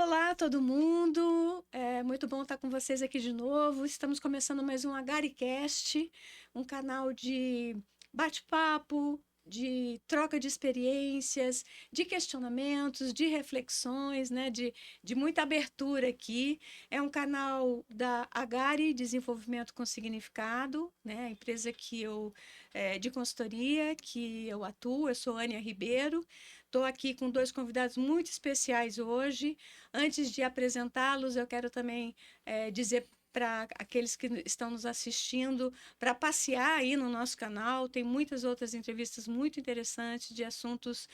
Olá, todo mundo. É muito bom estar com vocês aqui de novo. Estamos começando mais um AgariCast, um canal de bate-papo, de troca de experiências, de questionamentos, de reflexões, né? De muita abertura aqui. É um canal da Agari Desenvolvimento com Significado, né? A empresa de consultoria que eu atuo. Eu sou Ania Ribeiro. Estou aqui com dois convidados muito especiais hoje. Antes de apresentá-los, eu quero também dizer para aqueles que estão nos assistindo para passear aí no nosso canal. Tem muitas outras entrevistas muito interessantes de assuntos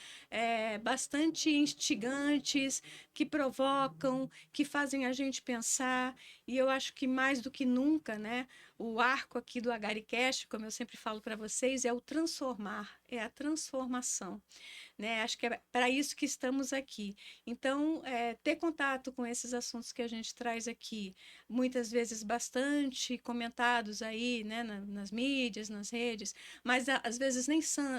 bastante instigantes, que provocam, que fazem a gente pensar. E eu acho que mais do que nunca, né, o arco aqui do AgariCast, como eu sempre falo para vocês, é o transformar, é a transformação, né? Acho que é para isso que estamos aqui. Então, ter contato com esses assuntos que a gente traz aqui, muitas vezes bastante comentados aí, né, nas mídias, nas redes, mas às vezes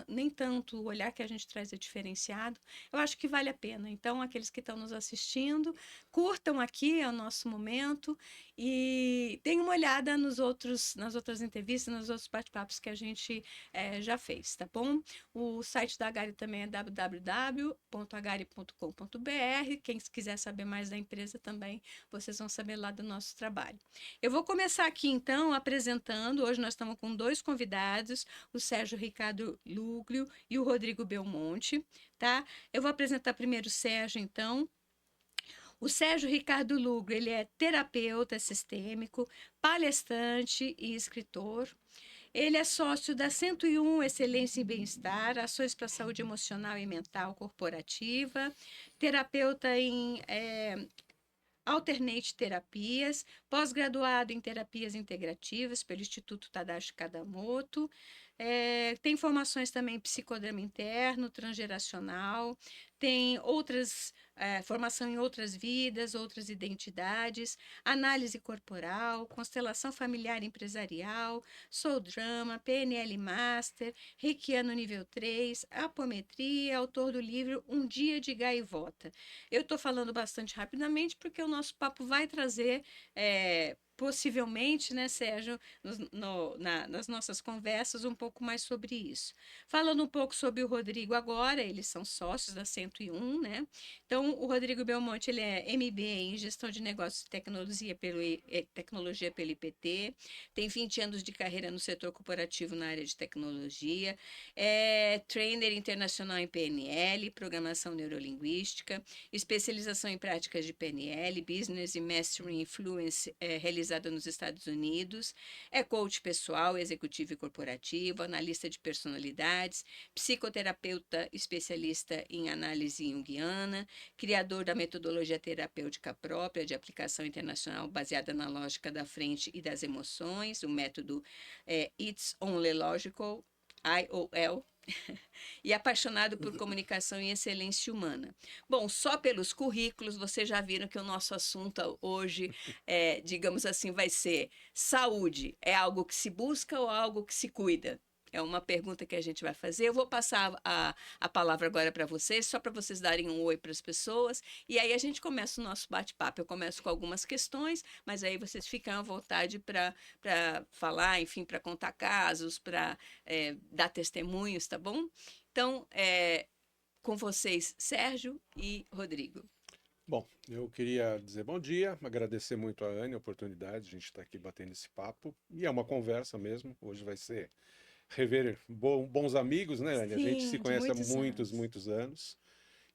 nem tanto o olhar que a gente traz é diferenciado, eu acho que vale a pena. Então, aqueles que estão nos assistindo, curtam aqui, é o nosso momento, e deem uma olhada nas outras entrevistas, nos outros bate-papos que a gente já fez, tá bom? O site da Agari também é www.agari.com.br. Quem quiser saber mais da empresa também, vocês vão saber lá do nosso trabalho. Eu vou começar aqui então apresentando. Hoje nós estamos com dois convidados, o Sérgio Ricardo Lúglio e o Rodrigo Belmonte, tá? Eu vou apresentar primeiro o Sérgio, então. O Sérgio Ricardo Lúglio, ele é terapeuta sistêmico, palestrante e escritor. Ele é sócio da 101 Excelência em Bem-Estar, ações para a saúde emocional e mental corporativa, terapeuta em Alternate Terapias, pós-graduado em Terapias Integrativas pelo Instituto Tadashi Kadamoto, tem formações também em psicodrama interno, transgeracional, tem formação em outras vidas, outras identidades, análise corporal, constelação familiar e empresarial, Soul Drama, PNL Master, Reikiano nível 3, apometria, autor do livro Um Dia de Gaivota. Eu estou falando bastante rapidamente porque o nosso papo vai trazer, possivelmente, né, Sérgio, nas nossas conversas, um pouco mais sobre isso. Falando um pouco sobre o Rodrigo agora, eles são sócios da 101, né? Então, o Rodrigo Belmonte, ele é MBA em Gestão de Negócios e Tecnologia pelo IPT, tem 20 anos de carreira no setor corporativo na área de tecnologia, é trainer internacional em PNL, Programação Neurolinguística, especialização em práticas de PNL, Business e Mastering Influence, realizada nos Estados Unidos, é coach pessoal, executivo e corporativo, analista de personalidades, psicoterapeuta especialista em análise junguiana, criador da metodologia terapêutica própria de aplicação internacional baseada na lógica da frente e das emoções, o método It's Only Logical, IOL, e apaixonado por comunicação e excelência humana. Bom, só pelos currículos, vocês já viram que o nosso assunto hoje, digamos assim, vai ser saúde. É algo que se busca ou algo que se cuida? É uma pergunta que a gente vai fazer. Eu vou passar a palavra agora para vocês, só para vocês darem um oi para as pessoas, e aí a gente começa o nosso bate-papo. Eu começo com algumas questões, mas aí vocês ficam à vontade para falar, enfim, para contar casos, para dar testemunhos, tá bom? Então, com vocês, Sérgio e Rodrigo. Bom, eu queria dizer bom dia, agradecer muito a Anne a oportunidade, a gente está aqui batendo esse papo, e é uma conversa mesmo, hoje vai ser rever bons amigos, né, Anne? A gente se Sim, de conhece há muitos muitos, anos. muitos anos,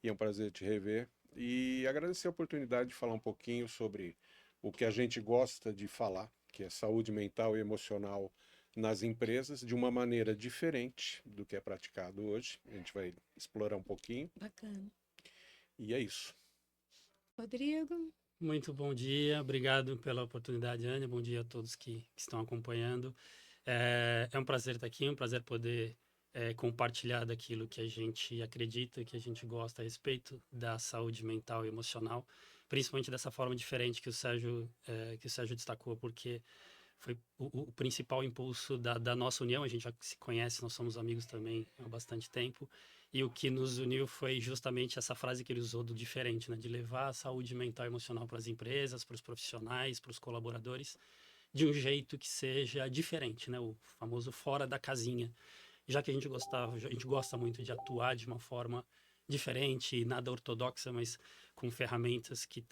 e é um prazer te rever, e agradecer a oportunidade de falar um pouquinho sobre o que a gente gosta de falar, que é saúde mental e emocional nas empresas, de uma maneira diferente do que é praticado hoje, a gente vai explorar um pouquinho, Bacana. e é isso. Rodrigo? Muito bom dia, obrigado pela oportunidade, Ania. Bom dia a todos que estão acompanhando. É um prazer estar aqui, um prazer poder compartilhar daquilo que a gente acredita, que a gente gosta a respeito da saúde mental e emocional, principalmente dessa forma diferente que o Sérgio destacou, porque foi o principal impulso da nossa união. A gente já se conhece, nós somos amigos também há bastante tempo, E o que nos uniu foi justamente essa frase que ele usou do diferente, né? De levar a saúde mental e emocional para as empresas, para os profissionais, para os colaboradores, de um jeito que seja diferente, né? O famoso fora da casinha. Já que a gente gosta muito de atuar de uma forma diferente, nada ortodoxa, mas com ferramentas que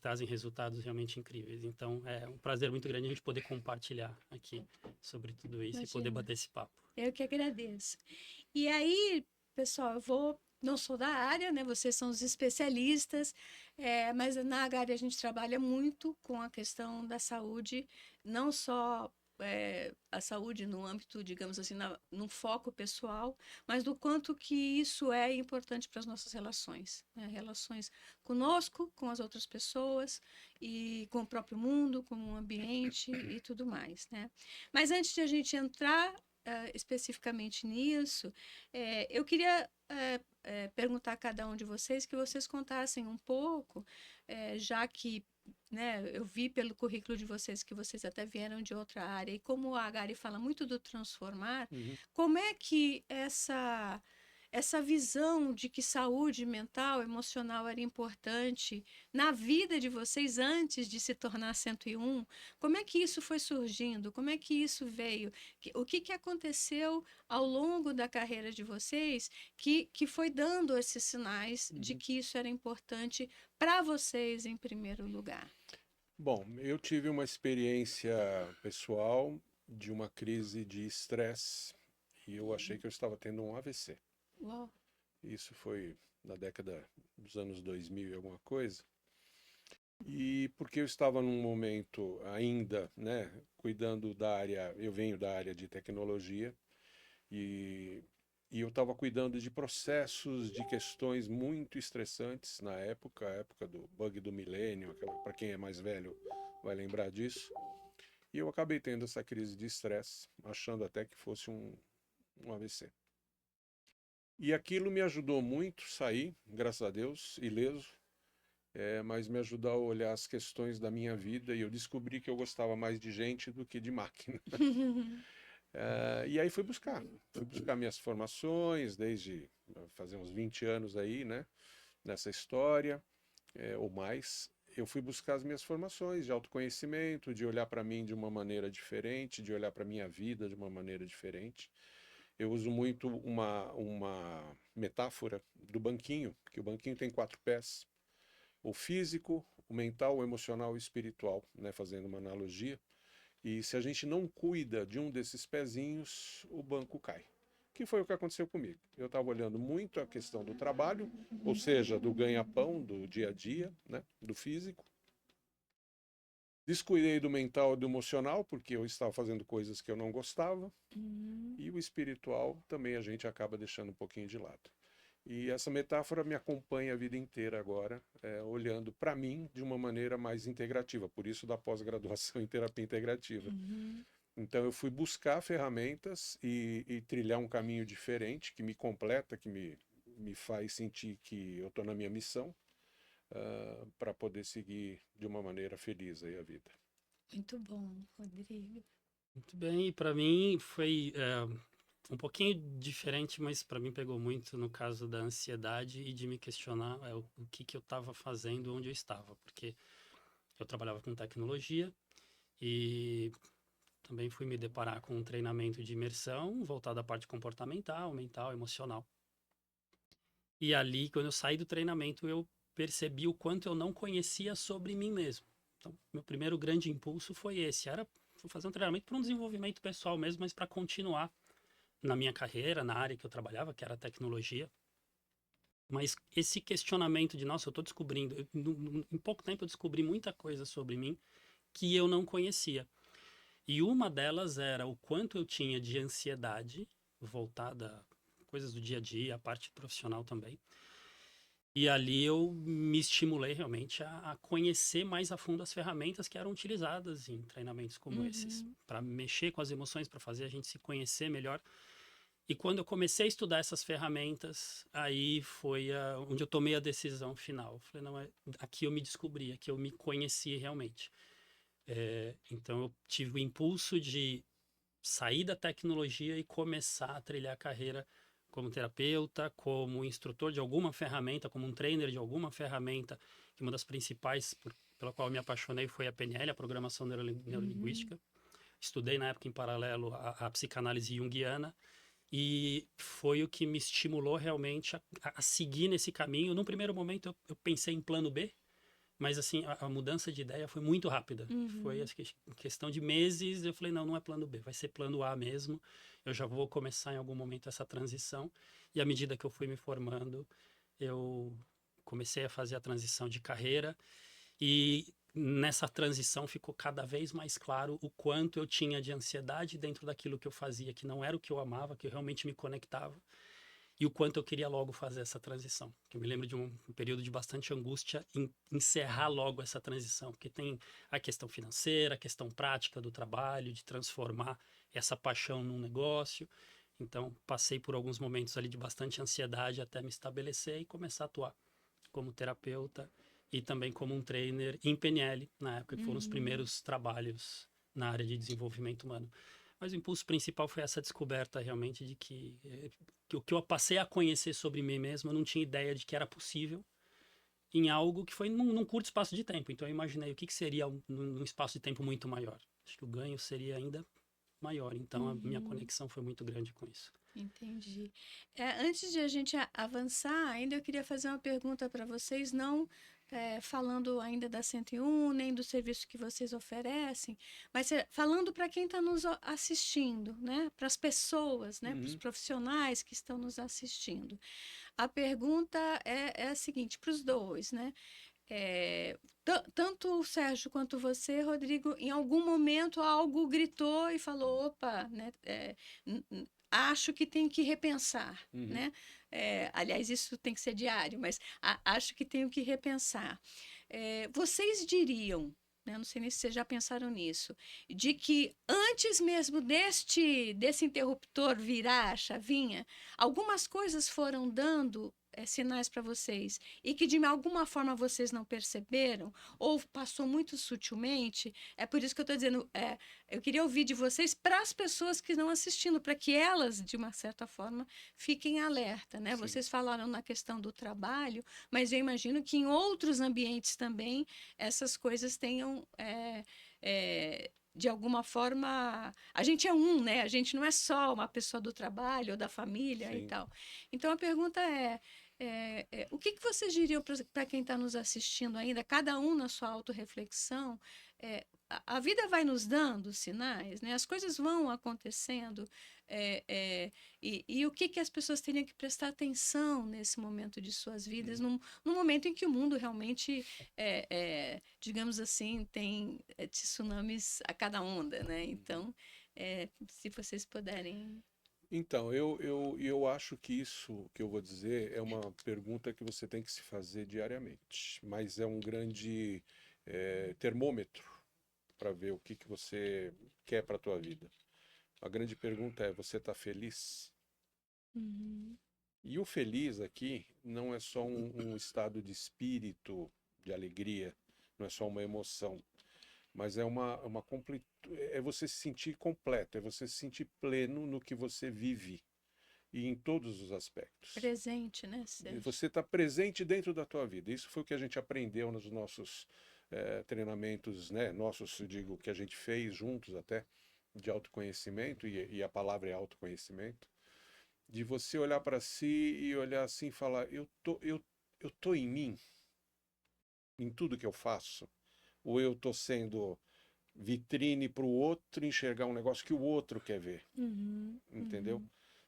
trazem resultados realmente incríveis. Então, é um prazer muito grande a gente poder compartilhar aqui sobre tudo isso e poder Imagina. bater esse papo. Eu que agradeço. E aí, pessoal, não sou da área, né? Vocês são os especialistas, mas na área a gente trabalha muito com a questão da saúde, não só a saúde no âmbito, digamos assim, no foco pessoal, mas do quanto que isso é importante para as nossas relações, né? Relações conosco, com as outras pessoas e com o próprio mundo, com o ambiente e tudo mais, né? Mas antes de a gente entrar especificamente nisso, eu queria perguntar a cada um de vocês que vocês contassem um pouco, já que, né, eu vi pelo currículo de vocês que vocês até vieram de outra área, e como a Gary fala muito do transformar, como é que essa visão de que saúde mental, emocional era importante na vida de vocês antes de se tornar 101, como é que isso foi surgindo? Como é que isso veio? O que aconteceu ao longo da carreira de vocês que foi dando esses sinais de que isso era importante para vocês em primeiro lugar? Bom, eu tive uma experiência pessoal de uma crise de estresse e eu achei que eu estava tendo um AVC. Uau. Isso foi na década dos anos 2000 e alguma coisa. E porque eu estava num momento ainda, né, cuidando da área, eu venho da área de tecnologia e, e eu estava cuidando de processos, de questões muito estressantes na época, a época do bug do milênio, para quem é mais velho vai lembrar disso. E eu acabei tendo essa crise de estresse, achando até que fosse um AVC. E aquilo me ajudou muito, sair, graças a Deus, ileso, mas me ajudou a olhar as questões da minha vida e eu descobri que eu gostava mais de gente do que de máquina. E aí fui buscar minhas formações, desde fazer uns 20 anos aí, né, nessa história, ou mais. Eu fui buscar as minhas formações de autoconhecimento, de olhar para mim de uma maneira diferente, de olhar para a minha vida de uma maneira diferente. Eu uso muito uma metáfora do banquinho, que o banquinho tem 4 pés. O físico, o mental, o emocional e o espiritual, né, fazendo uma analogia. E se a gente não cuida de um desses pezinhos, o banco cai. Que foi o que aconteceu comigo. Eu estava olhando muito a questão do trabalho, ou seja, do ganha-pão, do dia a dia, né, do físico. Descuidei do mental e do emocional, porque eu estava fazendo coisas que eu não gostava. E o espiritual também a gente acaba deixando um pouquinho de lado. E essa metáfora me acompanha a vida inteira agora, olhando para mim de uma maneira mais integrativa, por isso da pós-graduação em terapia integrativa. Então eu fui buscar ferramentas e trilhar um caminho diferente, que me completa, que me faz sentir que eu estou na minha missão, para poder seguir de uma maneira feliz aí a vida. Muito bom, Rodrigo. Muito bem, e para mim foi um pouquinho diferente, mas para mim pegou muito no caso da ansiedade e de me questionar o que eu estava fazendo, onde eu estava, porque eu trabalhava com tecnologia e também fui me deparar com um treinamento de imersão voltado à parte comportamental, mental, emocional. E ali, quando eu saí do treinamento, eu percebi o quanto eu não conhecia sobre mim mesmo. Então, meu primeiro grande impulso foi esse, era fazer um treinamento para um desenvolvimento pessoal mesmo, mas para continuar na minha carreira, na área que eu trabalhava, que era tecnologia. Mas esse questionamento de, nossa, eu estou descobrindo, em pouco tempo eu descobri muita coisa sobre mim que eu não conhecia. E uma delas era o quanto eu tinha de ansiedade voltada a coisas do dia a dia, a parte profissional também. E ali eu me estimulei realmente a conhecer mais a fundo as ferramentas que eram utilizadas em treinamentos como esses, para mexer com as emoções, para fazer a gente se conhecer melhor. E quando eu comecei a estudar essas ferramentas, aí foi onde eu tomei a decisão final. Falei, não, aqui eu me descobri, aqui eu me conheci realmente. Então eu tive o impulso de sair da tecnologia e começar a trilhar a carreira como terapeuta, como instrutor de alguma ferramenta, como um trainer de alguma ferramenta, que uma das principais pela qual eu me apaixonei foi a PNL, a Programação Neurolinguística. Estudei na época em paralelo a psicanálise junguiana, e foi o que me estimulou realmente a seguir nesse caminho. Num primeiro momento eu pensei em plano B, mas assim, a mudança de ideia foi muito rápida. Foi acho que, em questão de meses, eu falei, não, não é plano B, vai ser plano A mesmo. Eu já vou começar em algum momento essa transição. E à medida que eu fui me formando, eu comecei a fazer a transição de carreira. E nessa transição ficou cada vez mais claro o quanto eu tinha de ansiedade dentro daquilo que eu fazia, que não era o que eu amava, que eu realmente me conectava, e o quanto eu queria logo fazer essa transição. Eu me lembro de um período de bastante angústia em encerrar logo essa transição, porque tem a questão financeira, a questão prática do trabalho, de transformar essa paixão num negócio. Então, passei por alguns momentos ali de bastante ansiedade até me estabelecer e começar a atuar como terapeuta e também como um trainer em PNL, na época que foram os primeiros trabalhos na área de desenvolvimento humano. Mas o impulso principal foi essa descoberta realmente de que o que eu passei a conhecer sobre mim mesmo, eu não tinha ideia de que era possível em algo que foi num curto espaço de tempo. Então eu imaginei o que seria num espaço de tempo muito maior. Acho que o ganho seria ainda maior. Então a minha conexão foi muito grande com isso. Entendi. Antes de a gente avançar, ainda eu queria fazer uma pergunta para vocês, não falando ainda da 101, nem do serviço que vocês oferecem, mas falando para quem está nos assistindo, né? Para as pessoas, né? Para os profissionais que estão nos assistindo. A pergunta é a seguinte, para os dois, né? Tanto o Sérgio quanto você, Rodrigo, em algum momento algo gritou e falou, opa, né? Acho que tem que repensar, né? Aliás, isso tem que ser diário, mas acho que tenho que repensar. Vocês diriam, né? Não sei nem se vocês já pensaram nisso, de que antes mesmo desse interruptor virar a chavinha, algumas coisas foram dando sinais para vocês e que de alguma forma vocês não perceberam ou passou muito sutilmente. É por isso que eu estou dizendo, eu queria ouvir de vocês para as pessoas que estão assistindo, para que elas, de uma certa forma, fiquem alerta, né? Vocês falaram na questão do trabalho, mas eu imagino que em outros ambientes também essas coisas tenham de alguma forma, a gente é né? A gente não é só uma pessoa do trabalho ou da família e tal. Então a pergunta o que vocês diriam para quem está nos assistindo ainda, cada um na sua autorreflexão? A vida vai nos dando sinais, né? As coisas vão acontecendo, e o que as pessoas teriam que prestar atenção nesse momento de suas vidas, num momento em que o mundo realmente, digamos assim, tem tsunamis a cada onda, né? Então, se vocês puderem... Então, eu acho que isso que eu vou dizer é uma pergunta que você tem que se fazer diariamente, mas é um grande termômetro para ver o que você quer para a tua vida. A grande pergunta é, você está feliz? E o feliz aqui não é só um estado de espírito, de alegria, não é só uma emoção, mas é é você se sentir completo, é você se sentir pleno no que você vive e em todos os aspectos. Presente, né, Sérgio? Você está presente dentro da tua vida. Isso foi o que a gente aprendeu nos nossos treinamentos, né? Nossos, eu digo, que a gente fez juntos até, de autoconhecimento, e a palavra é autoconhecimento, de você olhar para si e olhar assim e falar, eu tô em mim, em tudo que eu faço, ou eu tô sendo vitrine para o outro enxergar um negócio que o outro quer ver, entendeu?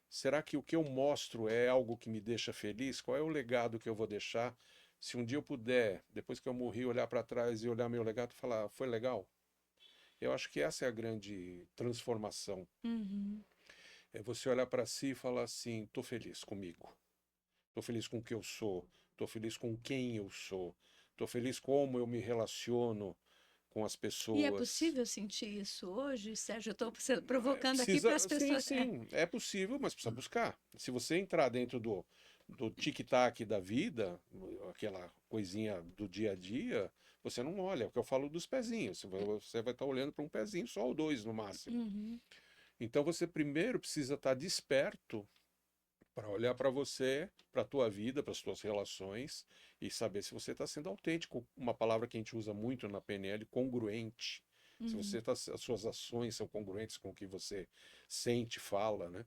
Será que o que eu mostro é algo que me deixa feliz? Qual é o legado que eu vou deixar? Se um dia eu puder, depois que eu morri, olhar para trás e olhar meu legado e falar, foi legal? Eu acho que essa é a grande transformação. É você olhar para si e falar assim, estou feliz comigo. Estou feliz com o que eu sou. Estou feliz com quem eu sou. Estou feliz como eu me relaciono com as pessoas. E é possível sentir isso hoje, Sérgio? Eu estou provocando aqui para as pessoas. Sim, é possível, mas precisa buscar. Se você entrar dentro do tic-tac da vida, aquela coisinha do dia a dia, você não olha, porque eu falo dos pezinhos. Você vai estar olhando para um pezinho só ou dois no máximo. Então você primeiro precisa estar desperto para olhar para você, para a tua vida, para as tuas relações e saber se você está sendo autêntico. Uma palavra que a gente usa muito na PNL, congruente. Se você tá, as suas ações são congruentes com o que você sente, fala, né?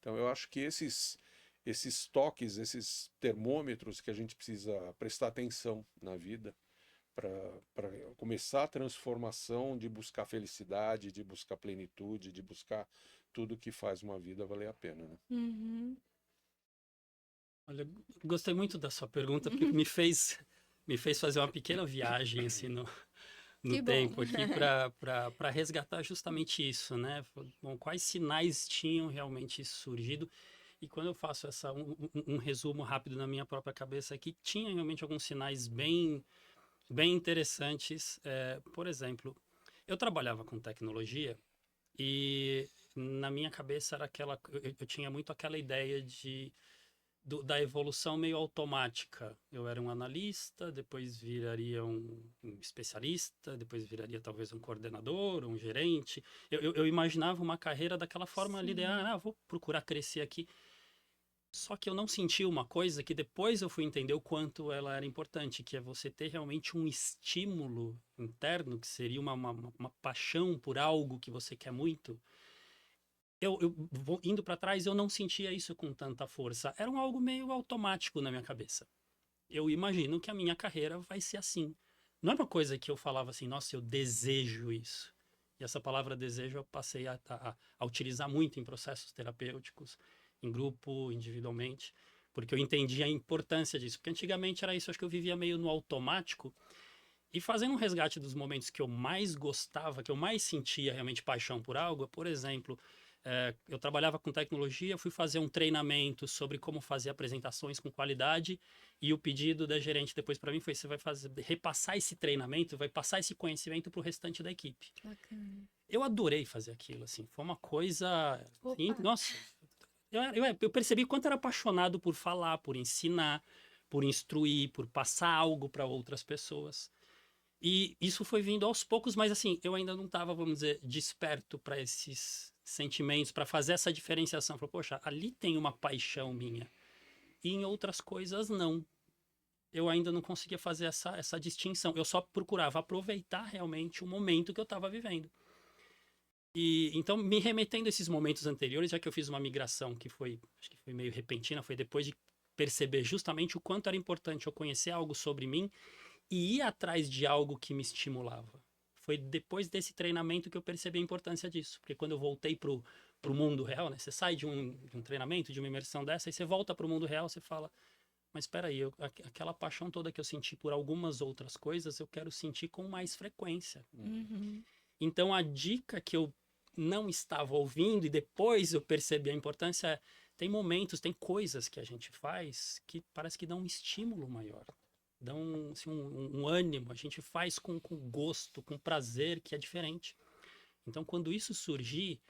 Então eu acho que esses toques, esses termômetros que a gente precisa prestar atenção na vida para começar a transformação de buscar felicidade, de buscar plenitude, de buscar tudo que faz uma vida valer a pena, né? Uhum. Olha, gostei muito da sua pergunta, porque me fez fazer uma pequena viagem assim no Que bom. tempo aqui para resgatar justamente isso, né? Bom, quais sinais tinham realmente surgido? E quando eu faço um resumo rápido na minha própria cabeça aqui, tinha realmente alguns sinais bem interessantes. Por exemplo, eu trabalhava com tecnologia e na minha cabeça era eu tinha muito aquela ideia da evolução meio automática. Eu era um analista, depois viraria um especialista, depois viraria talvez um coordenador, um gerente. Eu imaginava uma carreira daquela forma linear, vou procurar crescer aqui. Só que eu não senti uma coisa que depois eu fui entender o quanto ela era importante, que é você ter realmente um estímulo interno, que seria uma paixão por algo que você quer muito. Eu vou indo para trás, eu não sentia isso com tanta força. Era algo meio automático na minha cabeça. Eu imagino que a minha carreira vai ser assim. Não é uma coisa que eu falava assim, nossa, eu desejo isso. E essa palavra desejo eu passei a utilizar muito em processos terapêuticos, em grupo, individualmente, porque eu entendi a importância disso. Porque antigamente era isso, acho que eu vivia meio no automático. E fazendo um resgate dos momentos que eu mais gostava, que eu mais sentia realmente paixão por algo, por exemplo, eu trabalhava com tecnologia, fui fazer um treinamento sobre como fazer apresentações com qualidade e o pedido da gerente depois para mim foi: você vai repassar esse treinamento, vai passar esse conhecimento para o restante da equipe. Bacana. Eu adorei fazer aquilo, assim, foi uma coisa, assim, Opa. nossa, eu percebi quanto era apaixonado por falar, por ensinar, por instruir, por passar algo para outras pessoas. E isso foi vindo aos poucos, mas assim, eu ainda não estava, vamos dizer, desperto para esses sentimentos, para fazer essa diferenciação. Falei, poxa, ali tem uma paixão minha. E em outras coisas, não. Eu ainda não conseguia fazer essa distinção. Eu só procurava aproveitar realmente o momento que eu estava vivendo. E então, me remetendo a esses momentos anteriores, já que eu fiz uma migração acho que foi meio repentina, foi depois de perceber justamente o quanto era importante eu conhecer algo sobre mim e ir atrás de algo que me estimulava. Foi depois desse treinamento que eu percebi a importância disso. Porque quando eu voltei pro mundo real, né? Você sai de um treinamento, de uma imersão dessa, e você volta pro mundo real, você fala, mas espera aí, aquela paixão toda que eu senti por algumas outras coisas, eu quero sentir com mais frequência. Uhum. Então, a dica que eu não estava ouvindo e depois eu percebi a importância é, tem momentos, tem coisas que a gente faz que parece que dão um estímulo maior. Dão assim, um ânimo, a gente faz com gosto, com prazer, que é diferente. Então, quando isso surgir,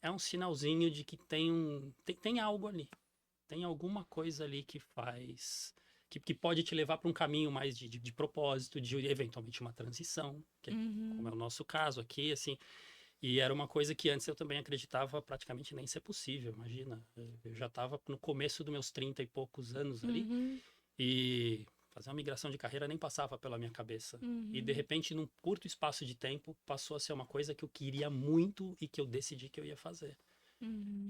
é um sinalzinho de que tem algo ali. Tem alguma coisa ali que faz... Que pode te levar para um caminho mais de propósito, de eventualmente uma transição, que como é o nosso caso aqui, assim. E era uma coisa que antes eu também acreditava praticamente nem ser possível, imagina. Eu já estava no começo dos meus 30 e poucos anos ali, e fazer uma migração de carreira nem passava pela minha cabeça. E de repente, num curto espaço de tempo, passou a ser uma coisa que eu queria muito e que eu decidi que eu ia fazer.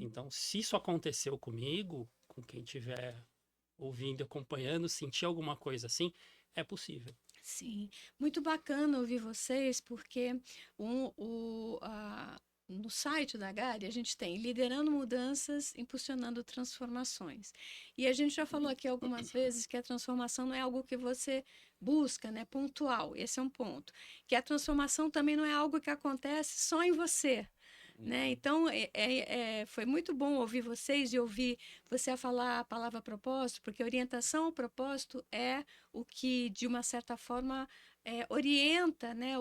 Então, se isso aconteceu comigo, com quem estiver ouvindo, acompanhando, sentir alguma coisa assim, é possível. Sim, muito bacana ouvir vocês, porque no site da Gari a gente tem liderando mudanças, impulsionando transformações. E a gente já falou aqui algumas vezes que a transformação não é algo que você busca, né, pontual. Esse é um ponto. Que a transformação também não é algo que acontece só em você. Né? Então, foi muito bom ouvir vocês e ouvir você falar a palavra propósito, porque orientação ao propósito é o que, de uma certa forma, orienta, né,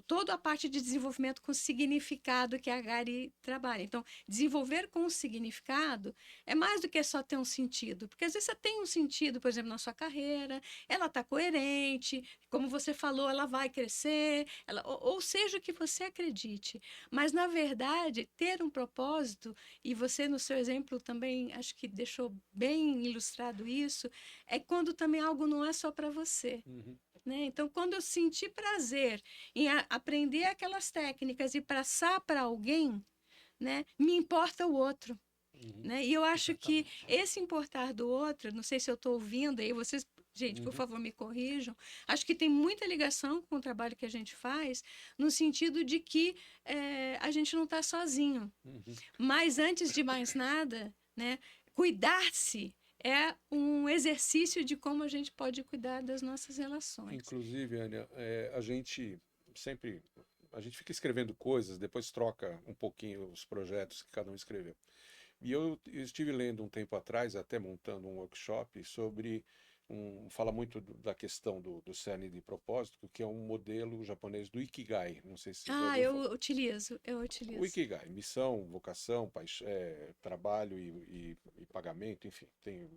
toda a parte de desenvolvimento com significado que a Gari trabalha. Então, desenvolver com significado é mais do que só ter um sentido, porque às vezes você tem um sentido, por exemplo, na sua carreira, ela está coerente, como você falou, ela vai crescer, ou seja o que você acredite. Mas, na verdade, ter um propósito, e você no seu exemplo também acho que deixou bem ilustrado isso, é quando também algo não é só para você. Né? Então, quando eu senti prazer em aprender aquelas técnicas e passar para alguém, né, me importa o outro. Né? E eu acho que esse importar do outro, não sei se eu estou ouvindo aí, vocês, gente, por favor, me corrijam, acho que tem muita ligação com o trabalho que a gente faz, no sentido de que a gente não está sozinho. Mas, antes de mais nada, né, cuidar-se é um exercício de como a gente pode cuidar das nossas relações. Inclusive, Ania, a gente fica escrevendo coisas, depois troca um pouquinho os projetos que cada um escreveu. E eu estive lendo um tempo atrás, até montando um workshop sobre fala muito da questão do cerne de propósito, que é um modelo japonês do Ikigai. Não sei se você já ouviu eu falar. utilizo. O Ikigai, missão, vocação, trabalho e pagamento, enfim,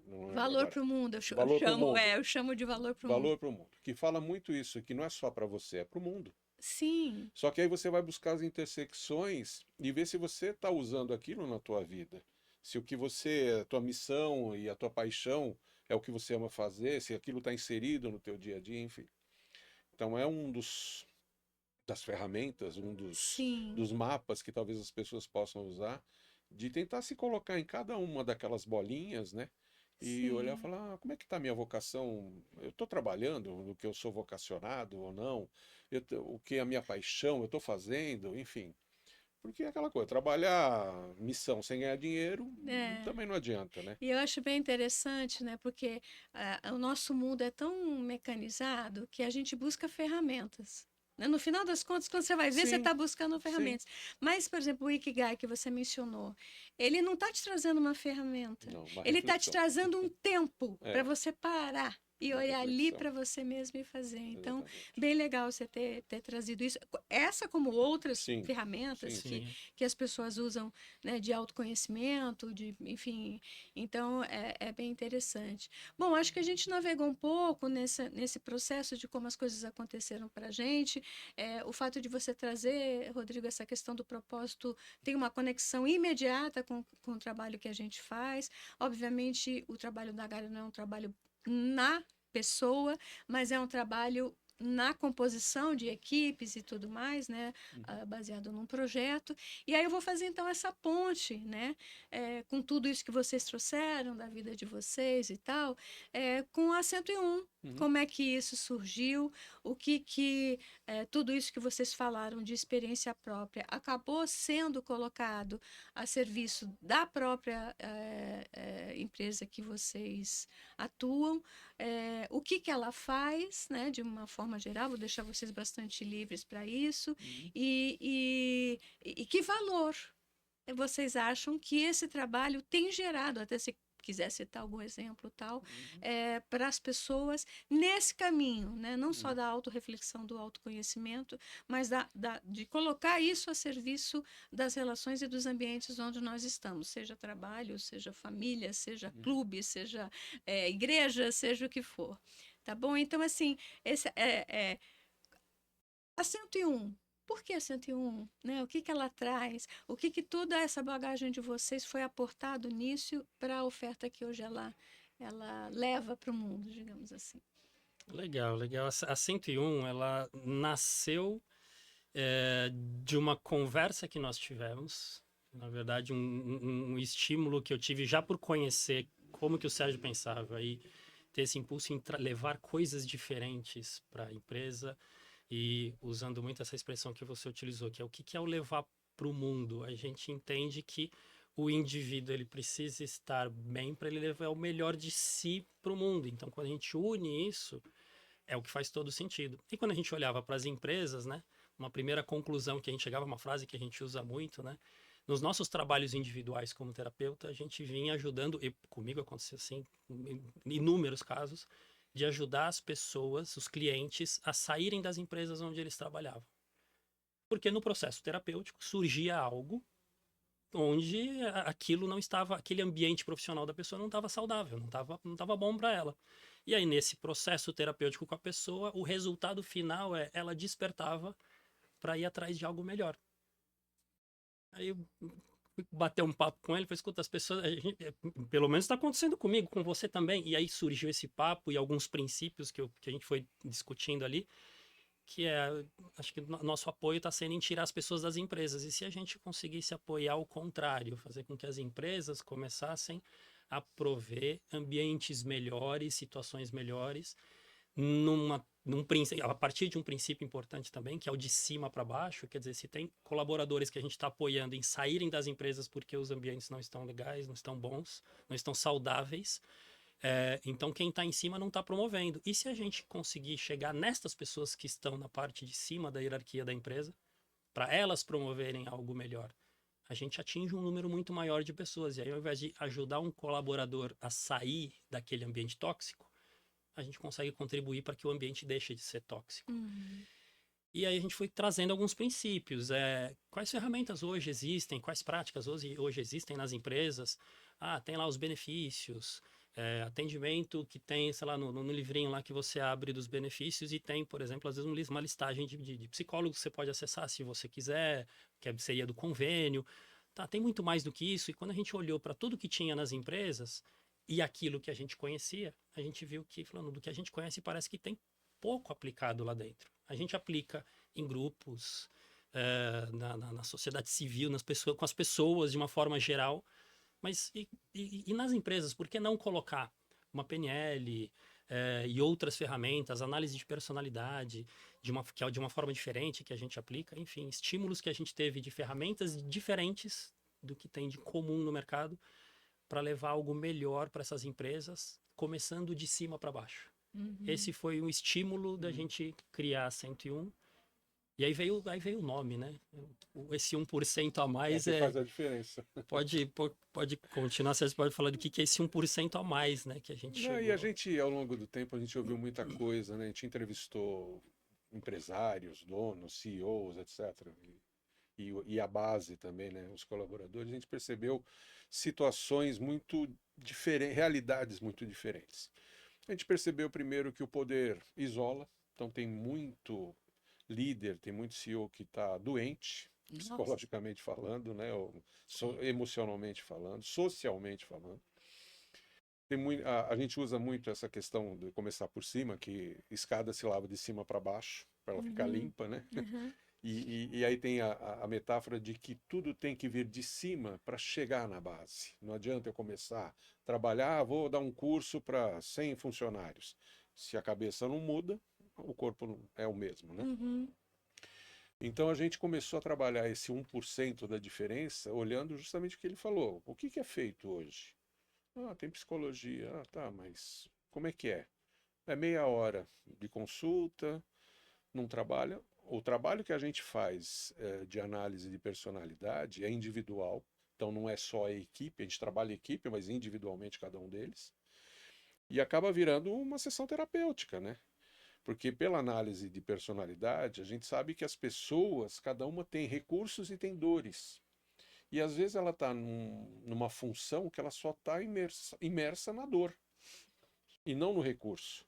não lembro Valor agora. para o mundo, eu chamo de valor para o mundo. Valor para o mundo, que fala muito isso, que não é só para você, é para o mundo. Sim. Só que aí você vai buscar as intersecções e ver se você está usando aquilo na tua vida. Se o que a tua missão e a tua paixão é o que você ama fazer, se aquilo está inserido no teu dia a dia, enfim. Então é das ferramentas, dos mapas que talvez as pessoas possam usar, de tentar se colocar em cada uma daquelas bolinhas, né? E olhar e falar, como é que está a minha vocação? Eu estou trabalhando no que eu sou vocacionado ou não? O que é a minha paixão? Eu estou fazendo? Enfim. Porque é aquela coisa, trabalhar missão sem ganhar dinheiro também não adianta, né? E eu acho bem interessante, né? Porque o nosso mundo é tão mecanizado que a gente busca ferramentas. No final das contas, quando você vai ver, você está buscando ferramentas. Mas, por exemplo, o Ikigai que você mencionou, ele não está te trazendo uma ferramenta. Não, uma ele está te reflexão. trazendo um tempo para você parar e Uma olhar ali reflexão. para você mesmo e fazer. Então, Exatamente. bem legal você ter trazido isso. Essa como outras Sim, ferramentas sim. que as pessoas usam, né, de autoconhecimento, enfim. Então, é bem interessante. Bom, acho que a gente navegou um pouco nesse processo de como as coisas aconteceram para a gente. O fato de você trazer, Rodrigo, essa questão do propósito tem uma conexão imediata com o trabalho que a gente faz. Obviamente, o trabalho da Gari não é um trabalho na pessoa, mas é um trabalho na composição de equipes e tudo mais, né, baseado num projeto. E aí eu vou fazer então essa ponte, né, com tudo isso que vocês trouxeram da vida de vocês e tal, com a 101. Como é que isso surgiu? O que tudo isso que vocês falaram de experiência própria acabou sendo colocado a serviço da própria empresa que vocês atuam? O que ela faz, né, de uma forma geral? Vou deixar vocês bastante livres para isso. E que valor vocês acham que esse trabalho tem gerado, até se quiser citar algum exemplo tal, para as pessoas nesse caminho, né? Não só da autorreflexão, do autoconhecimento, mas de colocar isso a serviço das relações e dos ambientes onde nós estamos, seja trabalho, seja família, seja clube, seja igreja, seja o que for. Tá bom? Então, assim, a 101. Por que a 101? Né? O que ela traz? O que toda essa bagagem de vocês foi aportado nisso para a oferta que hoje ela leva para o mundo, digamos assim? Legal. A 101, ela nasceu de uma conversa que nós tivemos. Na verdade, um estímulo que eu tive já por conhecer como que o Sérgio pensava e ter esse impulso em levar coisas diferentes para a empresa. E usando muito essa expressão que você utilizou, que é o que é o levar para o mundo. A gente entende que o indivíduo ele precisa estar bem para ele levar o melhor de si para o mundo. Então, quando a gente une isso, é o que faz todo sentido. E quando a gente olhava para as empresas, né, uma primeira conclusão que a gente chegava, uma frase que a gente usa muito, né, nos nossos trabalhos individuais como terapeuta, a gente vinha ajudando, e comigo aconteceu assim, em inúmeros casos, de ajudar as pessoas, os clientes, a saírem das empresas onde eles trabalhavam. Porque no processo terapêutico surgia algo onde aquilo não estava, aquele ambiente profissional da pessoa não estava saudável, não estava bom para ela. E aí, nesse processo terapêutico com a pessoa, o resultado final é ela despertava para ir atrás de algo melhor. Aí eu fui bater um papo com ele, falei, escuta, as pessoas, pelo menos está acontecendo comigo, com você também. E aí surgiu esse papo e alguns princípios que a gente foi discutindo ali, que acho que nosso apoio está sendo em tirar as pessoas das empresas. E se a gente conseguisse apoiar o contrário, fazer com que as empresas começassem a prover ambientes melhores, situações melhores, a partir de um princípio importante também, que é o de cima para baixo, quer dizer, se tem colaboradores que a gente está apoiando em saírem das empresas porque os ambientes não estão legais, não estão bons, não estão saudáveis, então quem está em cima não está promovendo. E se a gente conseguir chegar nestas pessoas que estão na parte de cima da hierarquia da empresa, para elas promoverem algo melhor, a gente atinge um número muito maior de pessoas. E aí, ao invés de ajudar um colaborador a sair daquele ambiente tóxico, a gente consegue contribuir para que o ambiente deixe de ser tóxico. E aí a gente foi trazendo alguns princípios. Quais ferramentas hoje existem, quais práticas hoje existem nas empresas? Tem lá os benefícios, atendimento que tem, sei lá, no livrinho lá que você abre dos benefícios e tem, por exemplo, às vezes uma listagem de psicólogos que você pode acessar se você quiser, que seria do convênio. Tem muito mais do que isso. E quando a gente olhou para tudo que tinha nas empresas e aquilo que a gente conhecia, a gente viu que, falando do que a gente conhece, parece que tem pouco aplicado lá dentro. A gente aplica em grupos, na sociedade civil, com as pessoas de uma forma geral, mas e nas empresas, por que não colocar uma PNL e outras ferramentas, análise de personalidade, que é de uma forma diferente que a gente aplica, enfim, estímulos que a gente teve de ferramentas diferentes do que tem de comum no mercado, para levar algo melhor para essas empresas, começando de cima para baixo. Esse foi um estímulo da gente criar a 101. E aí veio o nome, né? Esse 1% a mais que faz a diferença. Pode continuar, você pode falar do que é esse 1% a mais, né? Que a gente chegou. E a gente, ao longo do tempo, a gente ouviu muita coisa, né? A gente entrevistou empresários, donos, CEOs, etc. E a base também, né? Os colaboradores. A gente percebeu situações muito diferentes, realidades muito diferentes. A gente percebeu primeiro que o poder isola, então tem muito líder, tem muito CEO que está doente, psicologicamente falando, né? Ou emocionalmente falando, socialmente falando. A gente usa muito essa questão de começar por cima, que escada se lava de cima para baixo, para ela ficar limpa, né? E aí tem a metáfora de que tudo tem que vir de cima para chegar na base. Não adianta eu começar a trabalhar, vou dar um curso para 100 funcionários. Se a cabeça não muda, o corpo não é o mesmo, né? Então a gente começou a trabalhar esse 1% da diferença, olhando justamente o que ele falou. O que é feito hoje? Tem psicologia. Tá, mas como é que é? É meia hora de consulta, não trabalha. O trabalho que a gente faz de análise de personalidade é individual, então não é só a equipe, a gente trabalha em equipe, mas individualmente cada um deles. E acaba virando uma sessão terapêutica, né? Porque pela análise de personalidade, a gente sabe que as pessoas, cada uma tem recursos e tem dores. E às vezes ela está numa função que ela só está imersa na dor e não no recurso.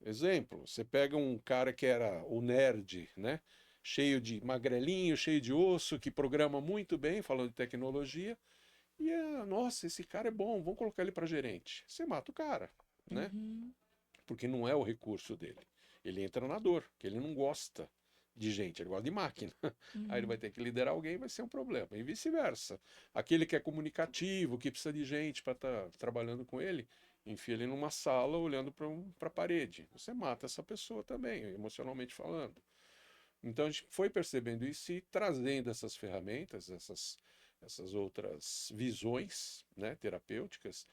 Exemplo, você pega um cara que era o nerd, né? Cheio de magrelinho, cheio de osso, que programa muito bem, falando de tecnologia, e nossa, esse cara é bom, vamos colocar ele para gerente. Você mata o cara, né? Porque não é o recurso dele. Ele entra na dor, que ele não gosta de gente, ele gosta de máquina. Aí ele vai ter que liderar alguém, vai ser um problema. E vice-versa. Aquele que é comunicativo, que precisa de gente para estar trabalhando com ele, enfia ele numa sala olhando para a parede. Você mata essa pessoa também, emocionalmente falando. Então a gente foi percebendo isso e trazendo essas ferramentas, essas outras visões, né, terapêuticas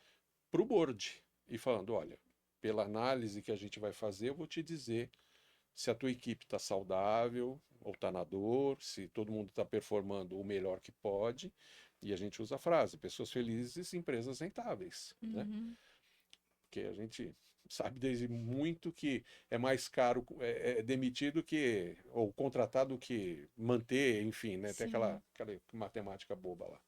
para o board. E falando, olha, pela análise que a gente vai fazer, eu vou te dizer se a tua equipe está saudável ou está na dor, se todo mundo está performando o melhor que pode. E a gente usa a frase, pessoas felizes, empresas rentáveis, né? Porque a gente sabe desde muito que é mais caro demitir do que, ou contratar do que manter, enfim, né? Tem Sim. aquela matemática boba lá.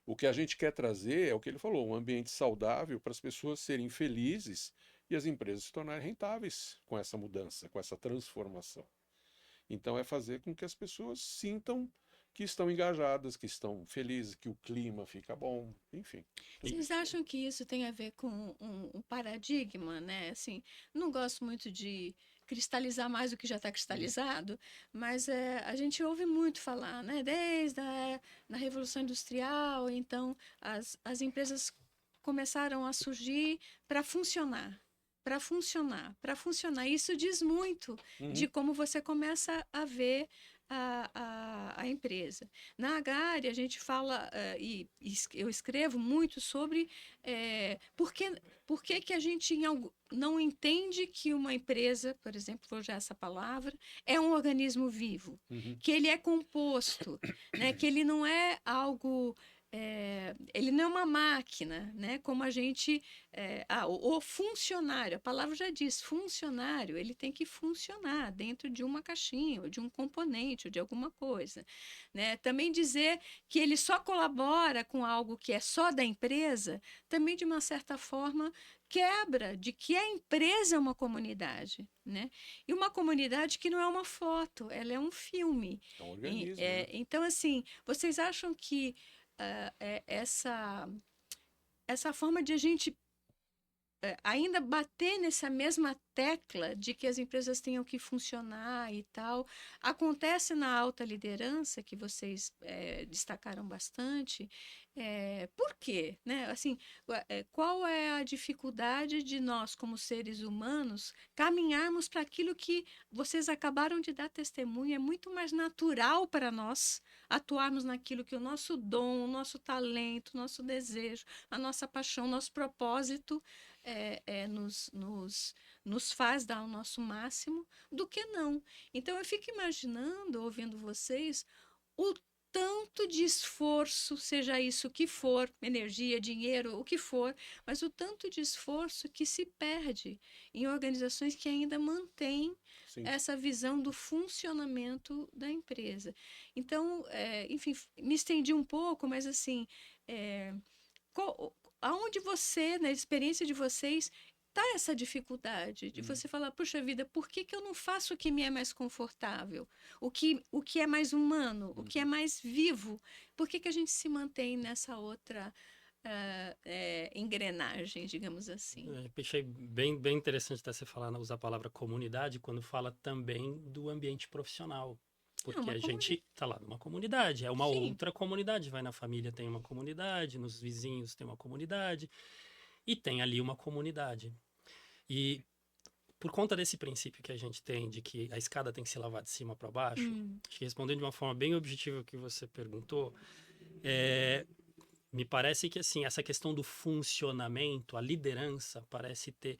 O que a gente quer trazer é o que ele falou, um ambiente saudável para as pessoas serem felizes e as empresas se tornarem rentáveis com essa mudança, com essa transformação. Então é fazer com que as pessoas sintam que estão engajadas, que estão felizes, que o clima fica bom, enfim. Vocês acham que isso tem a ver com um paradigma, né? Assim, não gosto muito de cristalizar mais o que já está cristalizado, mas a gente ouve muito falar, né? Desde na Revolução Industrial, então as empresas começaram a surgir para funcionar. Para funcionar, para funcionar. Isso diz muito de Uhum. como você começa a ver a empresa. Na Agari, a gente fala, eu escrevo muito sobre por que a gente não entende que uma empresa, por exemplo, vou usar essa palavra, é um organismo vivo, Uhum. que ele é composto, né, que ele não é algo. Ele não é uma máquina, né? Como a gente. O funcionário, a palavra já diz, funcionário, ele tem que funcionar dentro de uma caixinha, ou de um componente, ou de alguma coisa. Né? Também dizer que ele só colabora com algo que é só da empresa, também de uma certa forma quebra de que a empresa é uma comunidade, né? E uma comunidade que não é uma foto, ela é um filme. É um organismo, né? Então, assim, vocês acham que essa forma de a gente ainda bater nessa mesma tecla de que as empresas tenham que funcionar e tal, acontece na alta liderança, que vocês destacaram bastante. Por quê? Né? Assim, qual é a dificuldade de nós, como seres humanos, caminharmos para aquilo que vocês acabaram de dar testemunho? É muito mais natural para nós atuarmos naquilo que o nosso dom, o nosso talento, o nosso desejo, a nossa paixão, nosso propósito nos faz dar o nosso máximo, do que não. Então, eu fico imaginando, ouvindo vocês, o tanto de esforço, seja isso o que for, energia, dinheiro, o que for, mas o tanto de esforço que se perde em organizações que ainda mantêm Sim. essa visão do funcionamento da empresa. Então, enfim, me estendi um pouco, mas assim, aonde você, na experiência de vocês, está essa dificuldade de você falar, puxa vida, por que eu não faço o que me é mais confortável? O que é mais humano? O que é mais vivo? Por que a gente se mantém nessa outra engrenagem, digamos assim? Achei bem interessante até você falar, usar a palavra comunidade, quando fala também do ambiente profissional. Porque a gente está lá numa comunidade, é uma Sim. outra comunidade. Vai na família, tem uma comunidade, nos vizinhos tem uma comunidade, e tem ali uma comunidade. E por conta desse princípio que a gente tem, de que a escada tem que se lavar de cima para baixo, acho que respondendo de uma forma bem objetiva o que você perguntou, me parece que assim, essa questão do funcionamento, a liderança, parece ter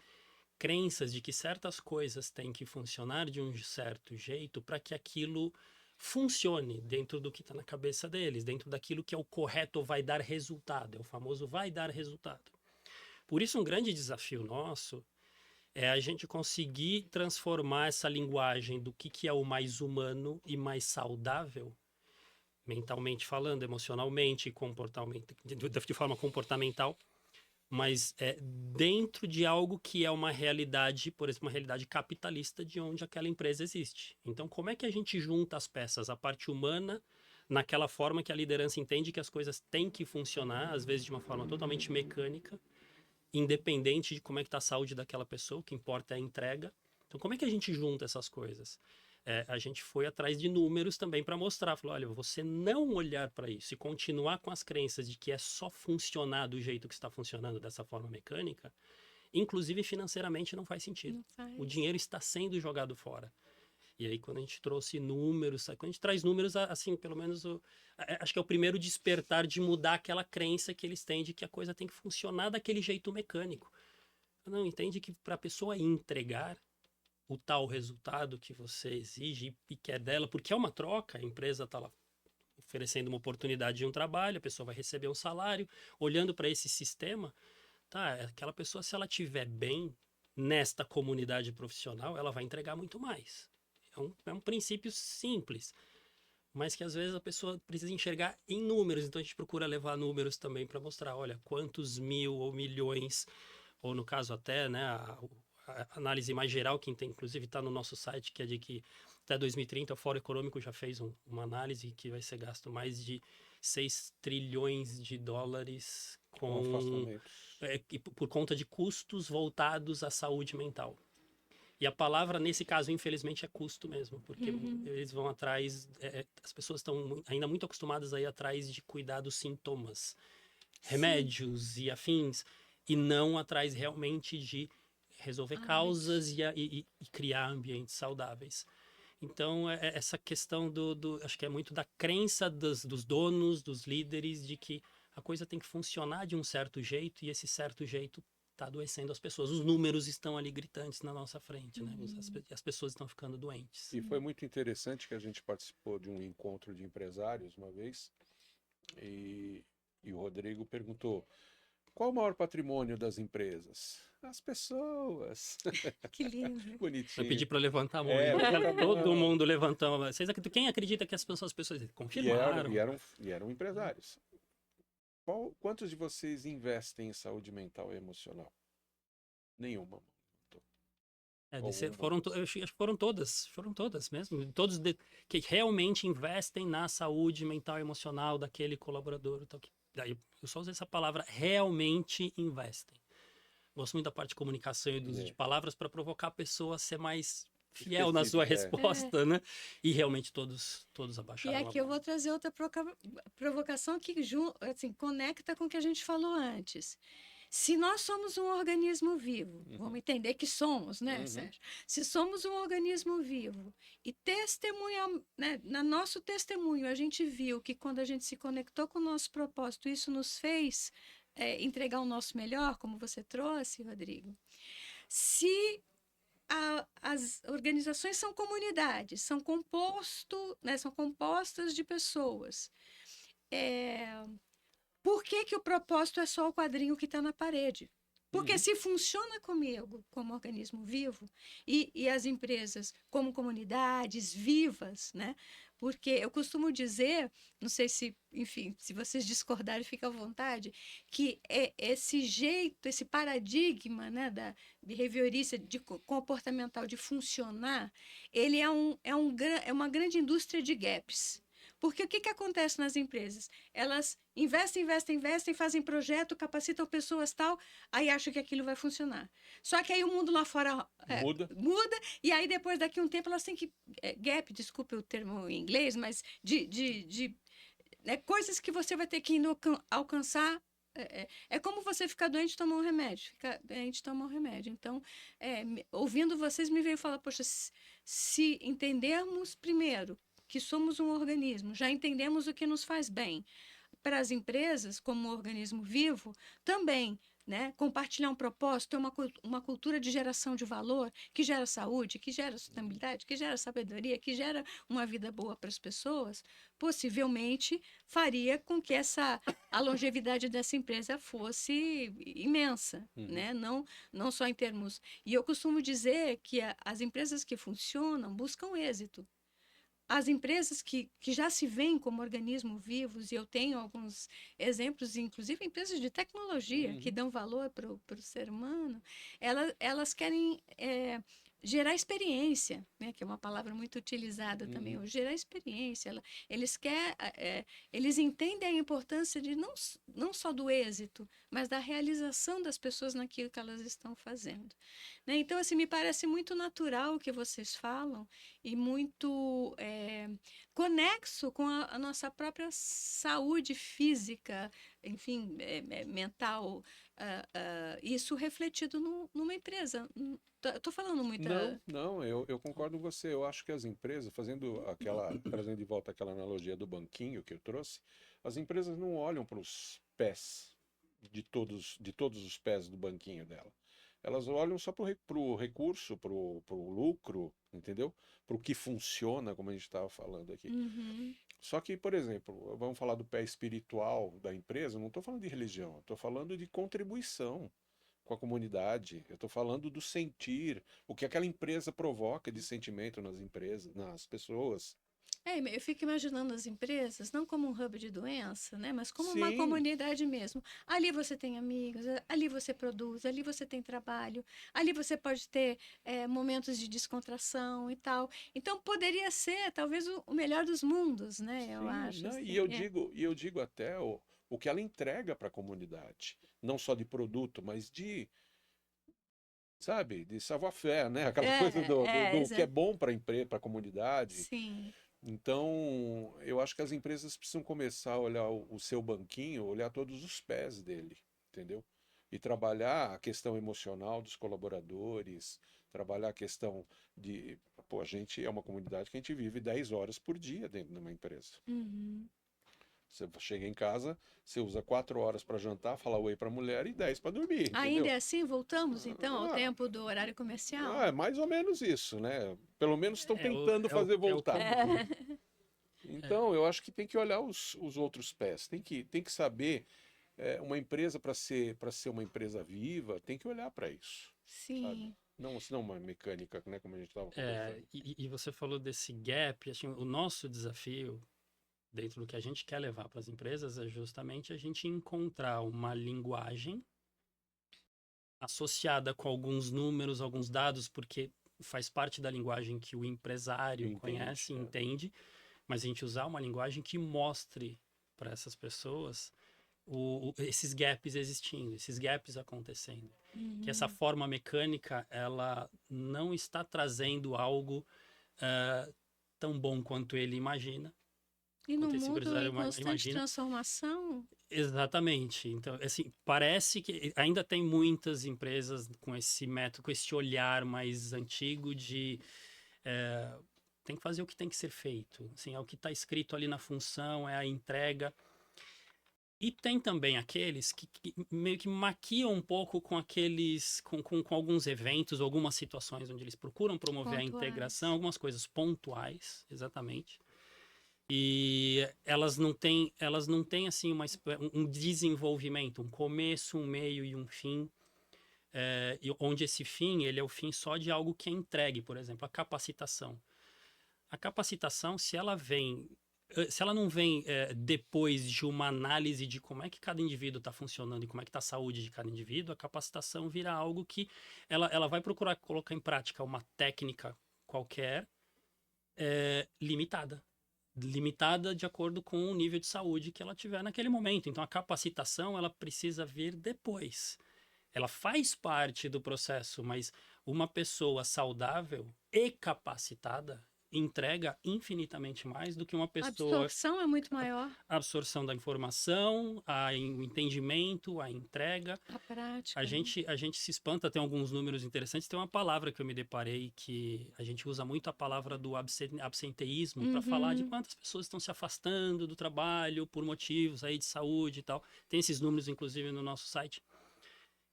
crenças de que certas coisas têm que funcionar de um certo jeito para que aquilo funcione dentro do que está na cabeça deles, dentro daquilo que é o correto ou vai dar resultado, é o famoso vai dar resultado. Por isso, um grande desafio nosso é a gente conseguir transformar essa linguagem do que é o mais humano e mais saudável, mentalmente falando, emocionalmente, de forma comportamental, mas dentro de algo que é uma realidade, por exemplo, uma realidade capitalista de onde aquela empresa existe. Então, como é que a gente junta as peças, a parte humana, naquela forma que a liderança entende que as coisas têm que funcionar, às vezes de uma forma totalmente mecânica, independente de como é que está a saúde daquela pessoa, o que importa é a entrega. Então, como é que a gente junta essas coisas? A gente foi atrás de números também para mostrar. Falou, olha, você não olhar para isso e continuar com as crenças de que é só funcionar do jeito que está funcionando dessa forma mecânica, inclusive financeiramente não faz sentido. Não faz. O dinheiro está sendo jogado fora. E aí, quando a gente trouxe números, quando a gente traz números, assim, pelo menos, acho que é o primeiro despertar de mudar aquela crença que eles têm de que a coisa tem que funcionar daquele jeito mecânico. Não, entende que para a pessoa entregar o tal resultado que você exige e quer dela, porque é uma troca, a empresa está lá oferecendo uma oportunidade de um trabalho, a pessoa vai receber um salário, olhando para esse sistema, tá? Aquela pessoa, se ela estiver bem nesta comunidade profissional, ela vai entregar muito mais. É um princípio simples, mas que às vezes a pessoa precisa enxergar em números. Então a gente procura levar números também para mostrar, olha, quantos mil ou milhões, ou no caso até, né, a análise mais geral, que tem, inclusive está no nosso site, que é de que até 2030 o Fórum Econômico já fez uma análise que vai ser gasto mais de 6 trilhões de dólares Com afastamentos. por conta de custos voltados à saúde mental. E a palavra, nesse caso, infelizmente, é custo mesmo, porque eles vão atrás, as pessoas estão ainda muito acostumadas a ir atrás de cuidar dos sintomas, remédios e afins, e não atrás realmente de resolver causas e criar ambientes saudáveis. Então, essa questão acho que é muito da crença dos donos, dos líderes, de que a coisa tem que funcionar de um certo jeito, e esse certo jeito está adoecendo as pessoas. Os números estão ali gritantes na nossa frente, né? As pessoas estão ficando doentes. E foi muito interessante que a gente participou de um encontro de empresários uma vez, e o Rodrigo perguntou: qual o maior patrimônio das empresas? As pessoas. Que lindo. Eu Bonitinho. pedi para levantar a mão. levanta a Todo mão. mundo levantou. Quem acredita que as pessoas confirmaram? E eram empresários. Quantos de vocês investem em saúde mental e emocional? Nenhuma. Eu acho que foram todas mesmo. Todos que realmente investem na saúde mental e emocional daquele colaborador. Então, daí eu só usei essa palavra, realmente investem. Gosto muito da parte de comunicação e do uso de palavras para provocar a pessoa a ser mais fiel na sua resposta, né? E realmente todos abaixaram a E aqui eu vou trazer outra provocação que assim, conecta com o que a gente falou antes. Se nós somos um organismo vivo, vamos entender que somos, né, Sérgio? Se somos um organismo vivo e testemunhamos, né, no nosso testemunho, a gente viu que quando a gente se conectou com o nosso propósito, isso nos fez entregar o nosso melhor, como você trouxe, Rodrigo. Se as organizações são comunidades, são compostas de pessoas. Por que o propósito é só o quadrinho que está na parede? Porque se funciona comigo como organismo vivo e as empresas como comunidades vivas, né? Porque eu costumo dizer, não sei se, enfim, se vocês discordarem, fica à vontade, que esse jeito, esse paradigma, né, da behaviorista, comportamental de funcionar, ele é uma grande indústria de gaps. Porque o que acontece nas empresas? Elas investem, fazem projeto, capacitam pessoas tal, aí acham que aquilo vai funcionar. Só que aí o mundo lá fora muda, e aí depois daqui a um tempo elas têm que... desculpe o termo em inglês, mas coisas que você vai ter que alcançar. É como você ficar doente e tomar um remédio. Ficar doente e tomar um remédio. Então, ouvindo vocês, me veio falar, poxa, se entendermos primeiro que somos um organismo, já entendemos o que nos faz bem. Para as empresas, como um organismo vivo, também, né, compartilhar um propósito, uma cultura de geração de valor, que gera saúde, que gera sustentabilidade, que gera sabedoria, que gera uma vida boa para as pessoas, possivelmente faria com que a longevidade dessa empresa fosse imensa, né? Não só em termos... E eu costumo dizer que as empresas que funcionam buscam êxito. As empresas que já se veem como organismos vivos, e eu tenho alguns exemplos, inclusive empresas de tecnologia, que dão valor para o ser humano, elas querem gerar experiência, né? Que é uma palavra muito utilizada também, gerar experiência. Eles entendem a importância de não só do êxito, mas da realização das pessoas naquilo que elas estão fazendo. Né? Então, assim, me parece muito natural o que vocês falam e muito conexo com a nossa própria saúde física, enfim, mental, isso refletido numa empresa. Estou falando muito... Não, eu concordo com você. Eu acho que as empresas, trazendo de volta aquela analogia do banquinho que eu trouxe, as empresas não olham para os pés de todos os pés do banquinho dela. Elas olham só para o recurso, para o lucro, entendeu? Para o que funciona, como a gente estava falando aqui. Só que, por exemplo, vamos falar do pé espiritual da empresa, eu não estou falando de religião, eu estou falando de contribuição. com a comunidade. Eu estou falando do sentir, o que aquela empresa provoca de sentimento nas empresas, nas pessoas. Eu fico imaginando as empresas não como um hub de doença, né? Mas como uma Sim, comunidade mesmo. Ali você tem amigos, ali você produz, ali você tem trabalho, ali você pode ter momentos de descontração e tal. Então poderia ser talvez o melhor dos mundos, né? Eu sim, acho não, assim. e eu digo até o que ela entrega para a comunidade, não só de produto, mas de, sabe, de savoir-faire, né? Aquela coisa do que é bom para para a comunidade. Sim. Então, eu acho que as empresas precisam começar a olhar o seu banquinho, olhar todos os pés dele, entendeu? E trabalhar a questão emocional dos colaboradores, trabalhar a questão de, pô, a gente é uma comunidade que a gente vive 10 horas por dia dentro de uma empresa. Uhum. Você chega em casa, você usa 4 horas para jantar, fala oi para a mulher e 10 para dormir, Ainda entendeu? é assim? Voltamos então ao Ah, tempo do horário comercial? é mais ou menos isso, né? Pelo menos estão É tentando fazer é o voltar. comum. É, Então, eu acho que tem que olhar os outros pés, tem que saber, uma empresa para ser uma empresa viva, tem que olhar para isso, sabe? Sim. Não uma mecânica, né, como a gente estava conversando. e você falou desse gap, assim, o nosso desafio dentro do que a gente quer levar para as empresas é justamente a gente encontrar uma linguagem associada com alguns números, alguns dados, porque faz parte da linguagem que o empresário Entende? conhece e entende, mas a gente usar uma linguagem que mostre para essas pessoas esses gaps existindo, esses gaps acontecendo. Que essa Uhum. forma mecânica, ela não está trazendo algo tão bom quanto ele imagina, E no quanto esse mundo empresário em constante imagina. transformação, Exatamente. Então, assim, parece que ainda tem muitas empresas com esse método, com esse olhar mais antigo de tem que fazer o que tem que ser feito. Assim, é o que está escrito ali na função, é a entrega. E tem também aqueles que meio que maquiam um pouco com aqueles, com alguns eventos, algumas situações onde eles procuram promover a integração, pontuais. algumas coisas pontuais, exatamente. E elas não têm assim um desenvolvimento, um começo, um meio e um fim, e onde esse fim ele é o fim só de algo que é entregue, por exemplo, a capacitação. A capacitação, se ela não vem depois de uma análise de como é que cada indivíduo está funcionando e como é que está a saúde de cada indivíduo, a capacitação vira algo que ela vai procurar colocar em prática uma técnica qualquer limitada. Limitada de acordo com o nível de saúde que ela tiver naquele momento. Então, a capacitação ela precisa vir depois. Ela faz parte do processo, mas uma pessoa saudável e capacitada entrega infinitamente mais do que uma A pessoa. absorção é muito maior, A absorção da informação, o entendimento, a entrega. a prática, né? A gente se espanta, tem alguns números interessantes. Tem uma palavra que eu me deparei que a gente usa muito a palavra do absenteísmo para falar de Uhum. quantas pessoas estão se afastando do trabalho por motivos aí de saúde e tal. Tem esses números, inclusive, no nosso site.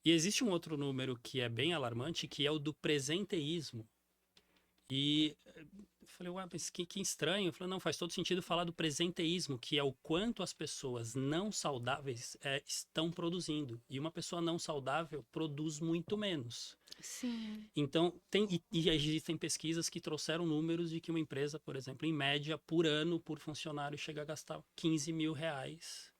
E existe um outro número que é bem alarmante, que é o do presenteísmo. E eu falei, ué, mas que estranho. Eu falei, não, faz todo sentido falar do presenteísmo, que é o quanto as pessoas não saudáveis estão produzindo. E uma pessoa não saudável produz muito menos. Sim. Então, e existem pesquisas que trouxeram números de que uma empresa, por exemplo, em média, por ano, por funcionário, chega a gastar 15 mil reais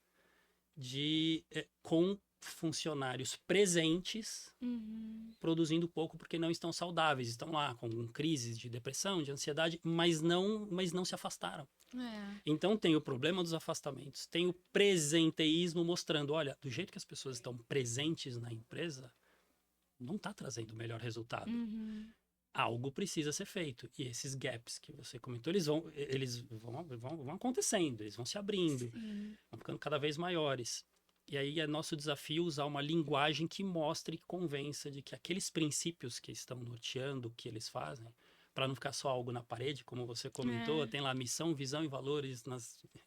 com funcionários presentes Uhum. produzindo pouco porque não estão saudáveis, estão lá com crises de depressão, de ansiedade, mas não se afastaram. É. Então tem o problema dos afastamentos, tem o presenteísmo mostrando, olha, do jeito que as pessoas estão presentes na empresa, não está trazendo o melhor resultado. Uhum. Algo precisa ser feito. E esses gaps que você comentou, eles vão acontecendo, eles vão se abrindo, Sim. vão ficando cada vez maiores. E aí é nosso desafio usar uma linguagem que mostre e convença de que aqueles princípios que estão norteando o que eles fazem, para não ficar só algo na parede, como você comentou, É. tem lá missão, visão e valores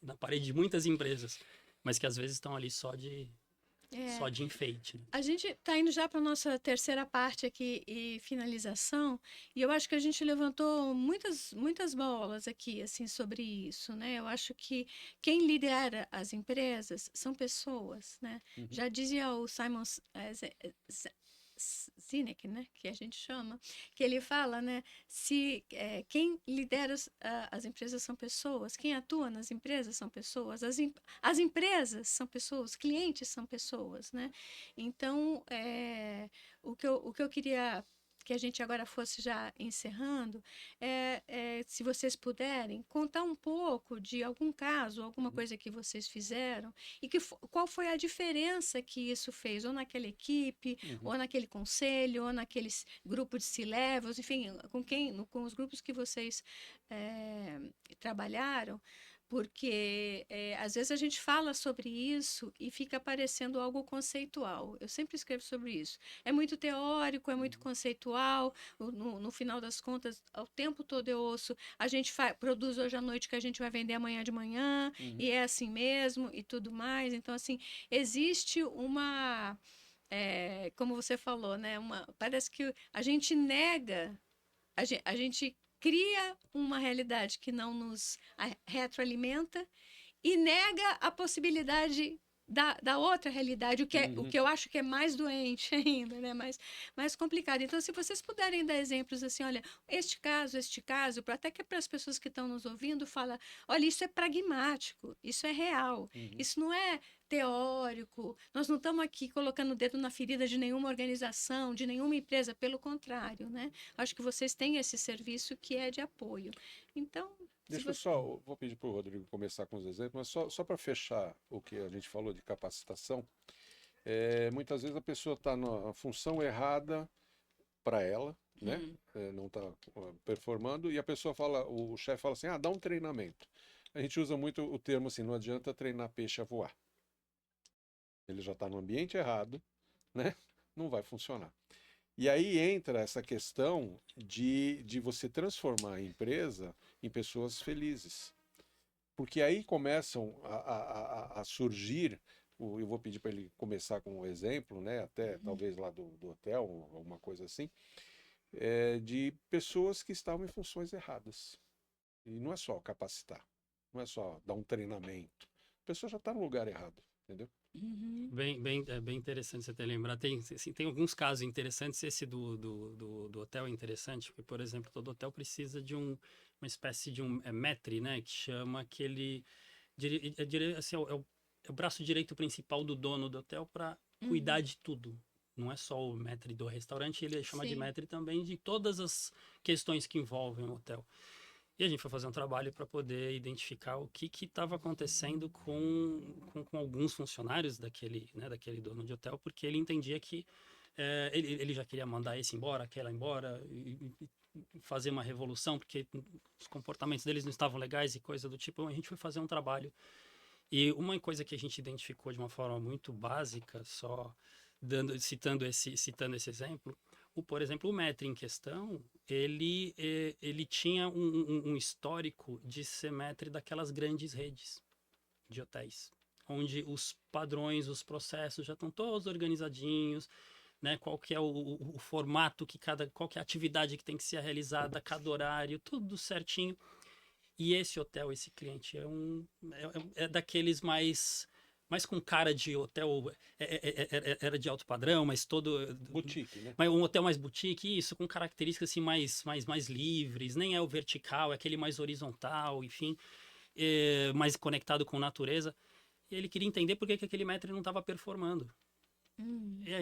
na parede de muitas empresas, mas que às vezes estão ali só É. de enfeite. Né? A gente está indo já para a nossa terceira parte aqui e finalização, e eu acho que a gente levantou muitas bolas aqui, assim, sobre isso, né? Eu acho que quem lidera as empresas são pessoas, né? Uhum. Já dizia o Simon Sinek, né, que a gente chama, que ele fala, né, se quem lidera as empresas são pessoas, quem atua nas empresas são pessoas, as empresas são pessoas, clientes são pessoas, né? Então, o que eu queria que a gente agora fosse já encerrando, se vocês puderem, contar um pouco de algum caso, alguma coisa que vocês fizeram e qual foi a diferença que isso fez, ou naquela equipe, ou naquele conselho, ou naqueles grupos de C-levels, enfim, com os grupos que vocês trabalharam, porque às vezes a gente fala sobre isso e fica parecendo algo conceitual. Eu sempre escrevo sobre isso. É muito teórico, é muito conceitual. No final das contas, o tempo todo eu ouço, a gente produz hoje à noite o que a gente vai vender amanhã de manhã, e é assim mesmo, e tudo mais. Então, assim, existe uma... como você falou, né? Parece que a gente nega, a gente cria uma realidade que não nos retroalimenta e nega a possibilidade da outra realidade, o que eu acho que é mais doente ainda, né? Mais complicado. Então, se vocês puderem dar exemplos assim, olha, este caso, até que para as pessoas que estão nos ouvindo, fala, olha, isso é pragmático, isso é real, isso não é teórico, nós não estamos aqui colocando o dedo na ferida de nenhuma organização, de nenhuma empresa, pelo contrário, né? Acho que vocês têm esse serviço que é de apoio. Então, Deixa eu só, vou pedir para o Rodrigo começar com os exemplos, mas só para fechar o que a gente falou de capacitação, muitas vezes a pessoa está na função errada para ela, né? Não está performando, e a pessoa fala, o chefe fala assim, dá um treinamento. A gente usa muito o termo assim, não adianta treinar peixe a voar. Ele já está no ambiente errado, né? Não vai funcionar. E aí entra essa questão de você transformar a empresa em pessoas felizes. Porque aí começam a surgir, eu vou pedir para ele começar com um exemplo, né? Até talvez lá do hotel, alguma coisa assim, de pessoas que estavam em funções erradas. E não é só capacitar, não é só dar um treinamento. A pessoa já está no lugar errado, entendeu? Bem interessante você ter lembrado. Tem alguns casos interessantes. Esse do hotel é interessante, porque, por exemplo, todo hotel precisa de uma espécie de um maître, né? Que chama aquele... Assim, é o braço direito principal do dono do hotel para cuidar de tudo. Não é só o maître do restaurante, ele chama de maître também de todas as questões que envolvem o hotel. E a gente foi fazer um trabalho para poder identificar o que estava acontecendo com alguns funcionários daquele dono de hotel, porque ele entendia que ele já queria mandar esse embora, aquela embora, e fazer uma revolução, porque os comportamentos deles não estavam legais e coisa do tipo. A gente foi fazer um trabalho. E uma coisa que a gente identificou de uma forma muito básica, só citando esse exemplo, por exemplo, o maître em questão, ele tinha um histórico de ser maître daquelas grandes redes de hotéis, onde os padrões, os processos já estão todos organizadinhos, né? Qual que é o formato qual que é a atividade que tem que ser realizada, cada horário, tudo certinho. E esse hotel, esse cliente é daqueles mais com cara de hotel, era de alto padrão, mas todo... Boutique, né? Mas um hotel mais boutique, isso, com características assim, mais livres, nem é o vertical, é aquele mais horizontal, enfim, mais conectado com a natureza. E ele queria entender por que aquele maître não estava performando. E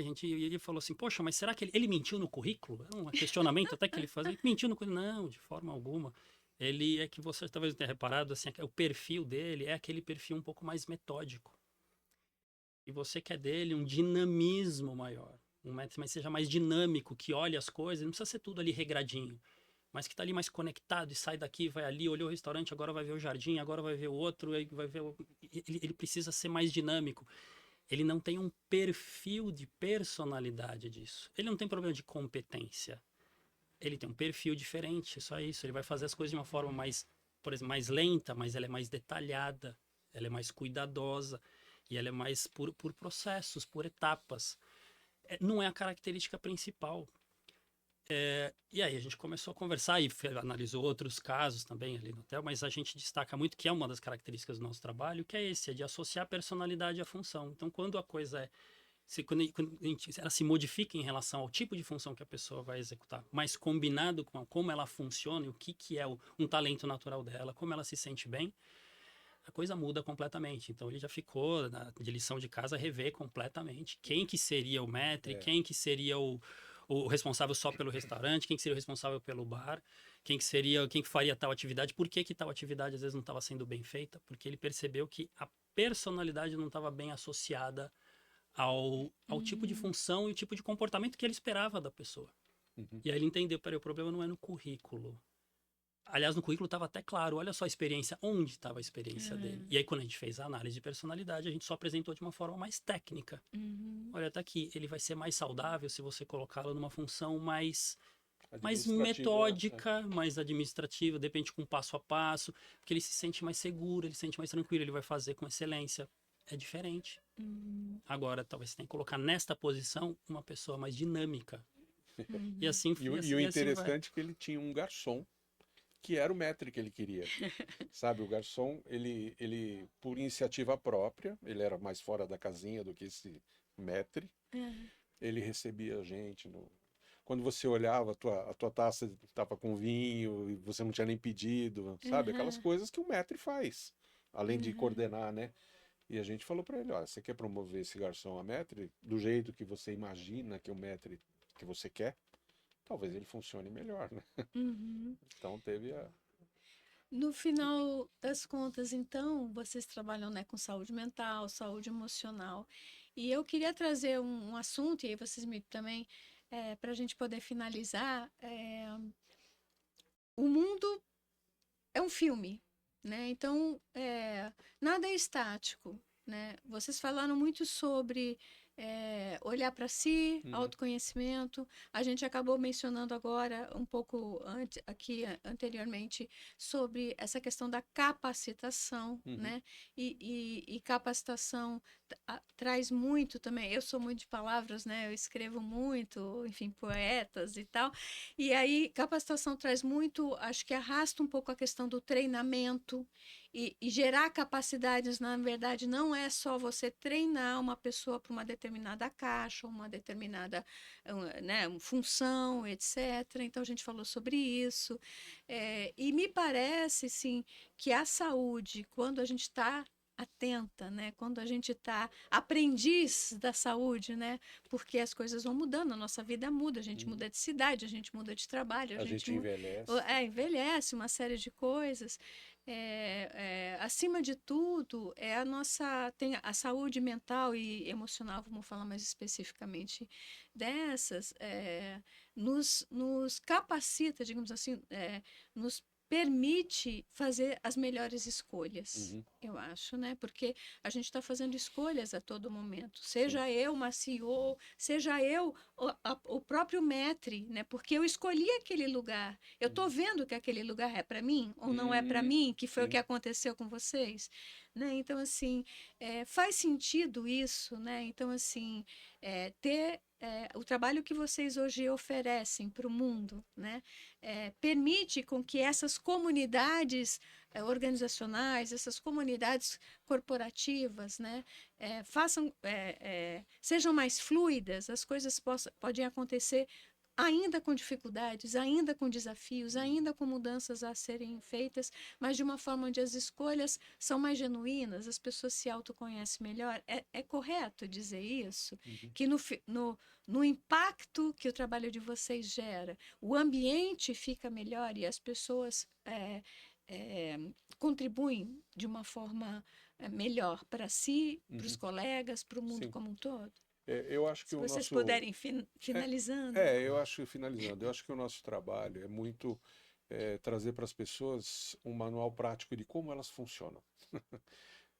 ele falou assim, poxa, mas será que ele mentiu no currículo? É um questionamento até que ele fazia. Ele mentiu no currículo? Não, de forma alguma. Ele que você talvez tenha reparado, assim, o perfil dele é aquele perfil um pouco mais metódico. E você quer dele um dinamismo maior. Um maître mais seja mais dinâmico, que olhe as coisas, não precisa ser tudo ali regradinho. Mas que está ali mais conectado e sai daqui, vai ali, olhou o restaurante, agora vai ver o jardim, agora vai ver o outro, vai ver ele precisa ser mais dinâmico. Ele não tem um perfil de personalidade disso. Ele não tem problema de competência. Ele tem um perfil diferente, só isso. Ele vai fazer as coisas de uma forma mais, por exemplo, mais lenta, mas ela é mais detalhada, ela é mais cuidadosa. E ela é mais por processos, por etapas. Não é a característica principal. E aí a gente começou a conversar e analisou outros casos também ali no hotel, mas a gente destaca muito que é uma das características do nosso trabalho, que é de associar a personalidade à função. Então, quando a coisa ela se modifica em relação ao tipo de função que a pessoa vai executar, mas combinado com como ela funciona e o que é um talento natural dela, como ela se sente bem, a coisa muda completamente. Então ele já ficou de lição de casa rever completamente quem que seria o maître, quem que seria o responsável só pelo restaurante, quem que seria o responsável pelo bar, quem que faria tal atividade, por que tal atividade às vezes não estava sendo bem feita, porque ele percebeu que a personalidade não estava bem associada ao tipo de função e o tipo de comportamento que ele esperava da pessoa. Uhum. E aí ele entendeu, peraí, o problema não é no currículo. Aliás, no currículo estava até claro, olha só a experiência, onde estava a experiência dele. E aí quando a gente fez a análise de personalidade, a gente só apresentou de uma forma mais técnica. Olha, tá aqui, ele vai ser mais saudável se você colocá-lo numa função mais metódica, mais administrativa, de repente com passo a passo, porque ele se sente mais seguro, ele se sente mais tranquilo, ele vai fazer com excelência. É diferente. Agora, talvez você tenha que colocar nesta posição uma pessoa mais dinâmica. E assim E o interessante é que ele tinha um garçom que era o maître que ele queria. Sabe, o garçom, ele por iniciativa própria, ele era mais fora da casinha do que esse maître. Ele recebia a gente quando você olhava, a tua taça estava com vinho e você não tinha nem pedido, sabe? Aquelas coisas que o maître faz, além de coordenar, né? E a gente falou para ele, olha, você quer promover esse garçom a maître do jeito que você imagina que o maître que você quer? Talvez ele funcione melhor, né? Então teve No final das contas, então, vocês trabalham, né, com saúde mental, saúde emocional. E eu queria trazer um assunto, e aí vocês me também, para a gente poder finalizar. O mundo é um filme, né? Então, nada é estático, né? Vocês falaram muito sobre olhar para si, autoconhecimento. A gente acabou mencionando agora um pouco aqui anteriormente sobre essa questão da capacitação, né? E capacitação traz muito também. Eu sou muito de palavras, né? Eu escrevo muito, enfim, poetas e tal. E aí, capacitação traz muito, acho que arrasta um pouco a questão do treinamento e gerar capacidades, na verdade, não é só você treinar uma pessoa para uma determinada caixa, uma determinada né, função, etc. Então, a gente falou sobre isso. E me parece, sim, que a saúde, quando a gente está atenta, né? Quando a gente está aprendiz da saúde, né? Porque as coisas vão mudando, a nossa vida muda, a gente muda de cidade, a gente muda de trabalho, a gente envelhece. Envelhece uma série de coisas. Acima de tudo, tem a saúde mental e emocional, vamos falar mais especificamente dessas, nos capacita, digamos assim, nos permite fazer as melhores escolhas, eu acho, né? Porque a gente está fazendo escolhas a todo momento. Seja eu uma CEO, seja eu o próprio maître, né? Porque eu escolhi aquele lugar. Eu estou vendo que aquele lugar é para mim ou não é para mim, que foi o que aconteceu com vocês, né? Então, assim, faz sentido isso, né? Então, assim, ter o trabalho que vocês hoje oferecem para o mundo, né? Permite com que essas comunidades organizacionais, essas comunidades corporativas, né? Sejam mais fluidas, as coisas podem acontecer ainda com dificuldades, ainda com desafios, ainda com mudanças a serem feitas, mas de uma forma onde as escolhas são mais genuínas, as pessoas se autoconhecem melhor. É correto dizer isso? Que no impacto que o trabalho de vocês gera, o ambiente fica melhor e as pessoas contribuem de uma forma melhor para si, para os colegas, para o mundo como um todo? Eu acho que Se vocês puderem finalizando. Eu acho que finalizando, eu acho que o nosso trabalho é muito trazer para as pessoas um manual prático de como elas funcionam.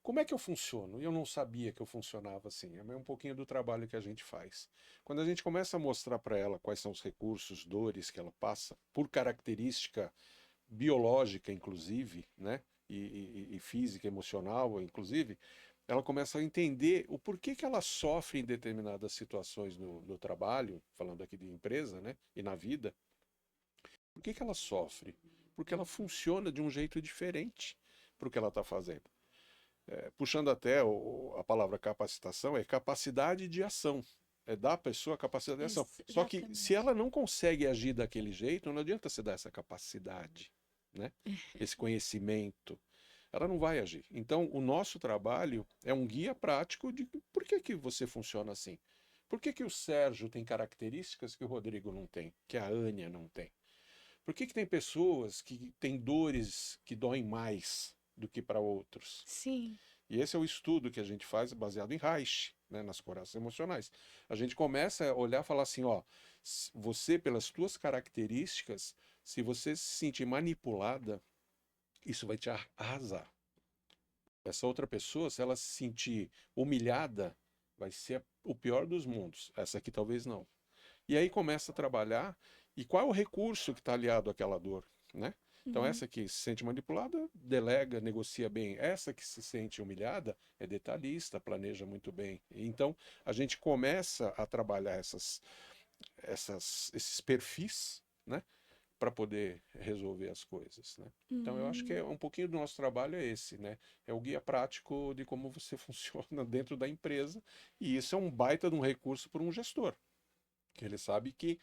Como é que eu funciono? Eu não sabia que eu funcionava assim. É um pouquinho do trabalho que a gente faz. Quando a gente começa a mostrar para ela quais são os recursos, dores que ela passa, por característica biológica, inclusive, né? E física, emocional, inclusive, ela começa a entender o porquê que ela sofre em determinadas situações no trabalho, falando aqui de empresa, né? E na vida. Por que ela sofre? Porque ela funciona de um jeito diferente para o que ela está fazendo. puxando até a palavra capacitação, é capacidade de ação. É dar à pessoa a capacidade de ação. Só que Exatamente. se ela não consegue agir daquele jeito, não adianta você dar essa capacidade, né? Esse conhecimento. Ela não vai agir. Então, o nosso trabalho é um guia prático de por que que você funciona assim. Por que que o Sérgio tem características que o Rodrigo não tem, que a Ânia não tem? Por que que tem pessoas que têm dores que doem mais do que para outros? Sim, E esse é o estudo que a gente faz baseado em Reich, né, nas curas emocionais. A gente começa a olhar e falar assim, ó, você, pelas tuas características, se você se sentir manipulada, isso vai te arrasar. Essa outra pessoa, se ela se sentir humilhada, vai ser o pior dos mundos. Essa aqui talvez não. E aí começa a trabalhar, e qual é o recurso que está aliado àquela dor, né? Então uhum, essa que se sente manipulada, delega, negocia bem. Essa que se sente humilhada é detalhista, planeja muito bem. Então a gente começa a trabalhar esses perfis, né? Para poder resolver as coisas, né? Então eu acho que uhum. um pouquinho do nosso trabalho é esse, né? É o guia prático de como você funciona dentro da empresa, e isso é um baita de um recurso para um gestor, que ele sabe que,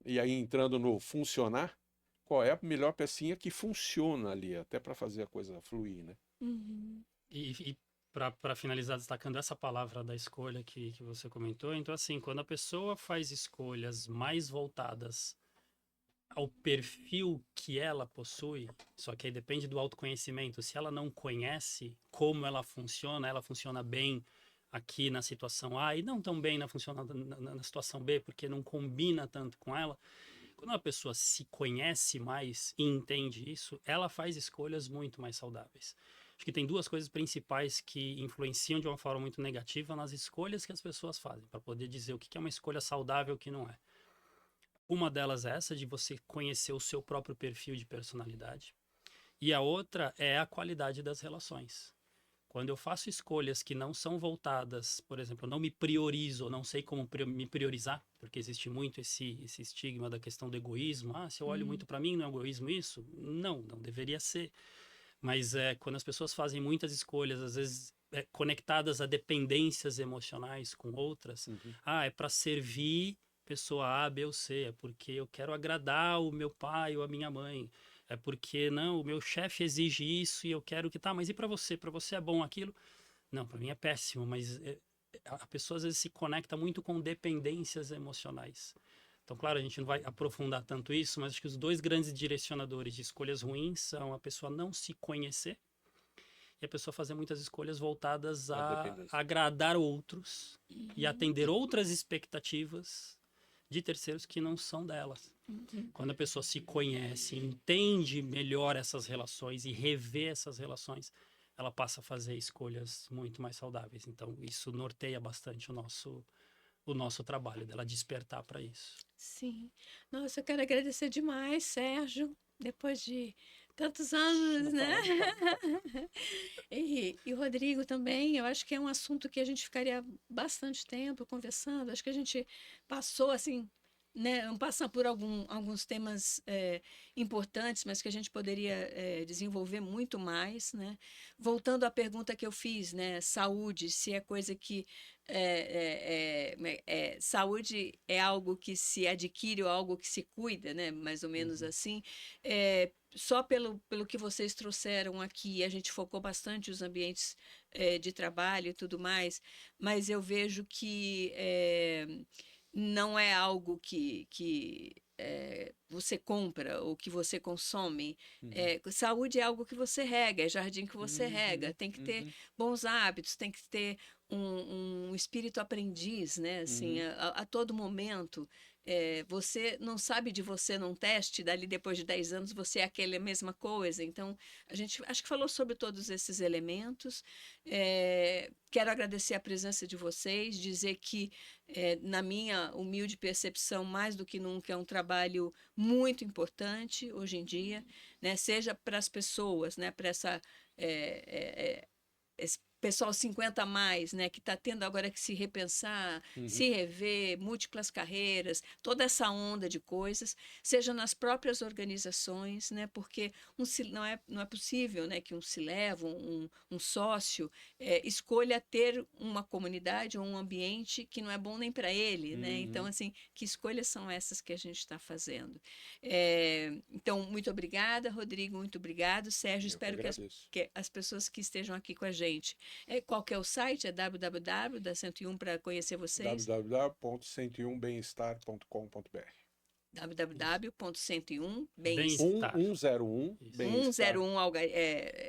e aí entrando no funcionar, qual é a melhor pecinha que funciona ali, até para fazer a coisa fluir, né? Uhum. E para finalizar, destacando essa palavra da escolha que você comentou, então, assim, quando a pessoa faz escolhas mais voltadas ao perfil que ela possui, só que aí depende do autoconhecimento. Se ela não conhece como ela funciona bem aqui na situação A e não tão bem na situação B, porque não combina tanto com ela. Quando uma pessoa se conhece mais e entende isso, ela faz escolhas muito mais saudáveis. Acho que tem duas coisas principais que influenciam de uma forma muito negativa nas escolhas que as pessoas fazem, para poder dizer o que é uma escolha saudável e o que não é. Uma delas é essa de você conhecer o seu próprio perfil de personalidade. E a outra é a qualidade das relações. Quando eu faço escolhas que não são voltadas, por exemplo, eu não me priorizo, eu não sei como me priorizar, porque existe muito esse estigma da questão do egoísmo. Ah, se eu olho Uhum. muito para mim, não é egoísmo isso? Não, não deveria ser. Mas quando as pessoas fazem muitas escolhas, às vezes conectadas a dependências emocionais com outras, Uhum. é para servir pessoa A, B ou C, é porque eu quero agradar o meu pai ou a minha mãe, é porque não, o meu chefe exige isso e eu quero que tá, mas e para você? Para você é bom aquilo? Não, para mim é péssimo, mas a pessoa às vezes se conecta muito com dependências emocionais. Então, claro, a gente não vai aprofundar tanto isso, mas acho que os dois grandes direcionadores de escolhas ruins são a pessoa não se conhecer e a pessoa fazer muitas escolhas voltadas A a dependência. agradar outros e Uhum. atender outras expectativas de terceiros que não são delas. Uhum. Quando a pessoa se conhece, entende melhor essas relações e revê essas relações, ela passa a fazer escolhas muito mais saudáveis. Então, isso norteia bastante o nosso trabalho, dela despertar para isso. Sim. Nossa, eu quero agradecer demais, Sérgio, depois de tantos Não anos, né? fala nada. E o Rodrigo também, eu acho que é um assunto que a gente ficaria bastante tempo conversando. Acho que a gente passou assim, né? Não passa por alguns temas importantes, mas que a gente poderia desenvolver muito mais, né? Voltando à pergunta que eu fiz, né? Saúde, se é coisa que saúde é algo que se adquire ou algo que se cuida, né? Mais ou menos Uhum. assim. Só pelo que vocês trouxeram aqui, a gente focou bastante os ambientes de trabalho e tudo mais, mas eu vejo que não é algo que você compra ou que você consome. Uhum. Saúde é algo que você rega, é jardim que você rega. Uhum. Tem que ter Uhum. bons hábitos, tem que ter um espírito aprendiz, né? Assim, Uhum. a todo momento. Você não sabe de você num teste, dali depois de 10 anos você é aquela mesma coisa. Então, a gente acho que falou sobre todos esses elementos. Quero agradecer a presença de vocês, dizer que, na minha humilde percepção, mais do que nunca, é um trabalho muito importante hoje em dia, né? Seja para as pessoas, né? Para essa pessoal 50 a mais, né, que está tendo agora que se repensar, se rever, múltiplas carreiras, toda essa onda de coisas, seja nas próprias organizações, né, porque não é possível, né, que um Cilevo, um sócio, escolha ter uma comunidade ou um ambiente que não é bom nem para ele, né? Então, assim, que escolhas são essas que a gente está fazendo? Então, muito obrigada, Rodrigo, muito obrigado. Sérgio, Eu que espero agradeço. que as pessoas que estejam aqui com a gente. Qual que é o site? É www da 101 para conhecer vocês? www.101bemestar.com.br www.101bem Bem-estar. 101 Isso. bem-estar 101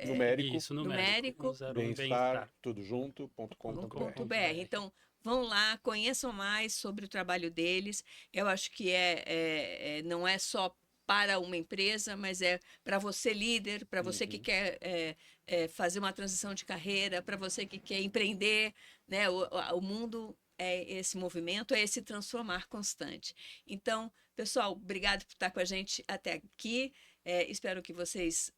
numérico Isso, numérico. numérico 101 bem-estar bem-estar. tudo junto.com.br. .br. Então, vão lá, conheçam mais sobre o trabalho deles. Eu acho que não é só para uma empresa, mas é para você líder, para você que quer fazer uma transição de carreira, para você que quer empreender, né? O mundo é esse movimento, é esse transformar constante. Então, pessoal, obrigado por estar com a gente até aqui. Espero que vocês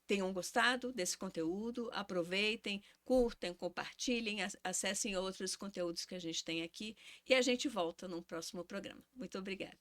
tenham gostado desse conteúdo, aproveitem, curtem, compartilhem, acessem outros conteúdos que a gente tem aqui e a gente volta num próximo programa. Muito obrigada.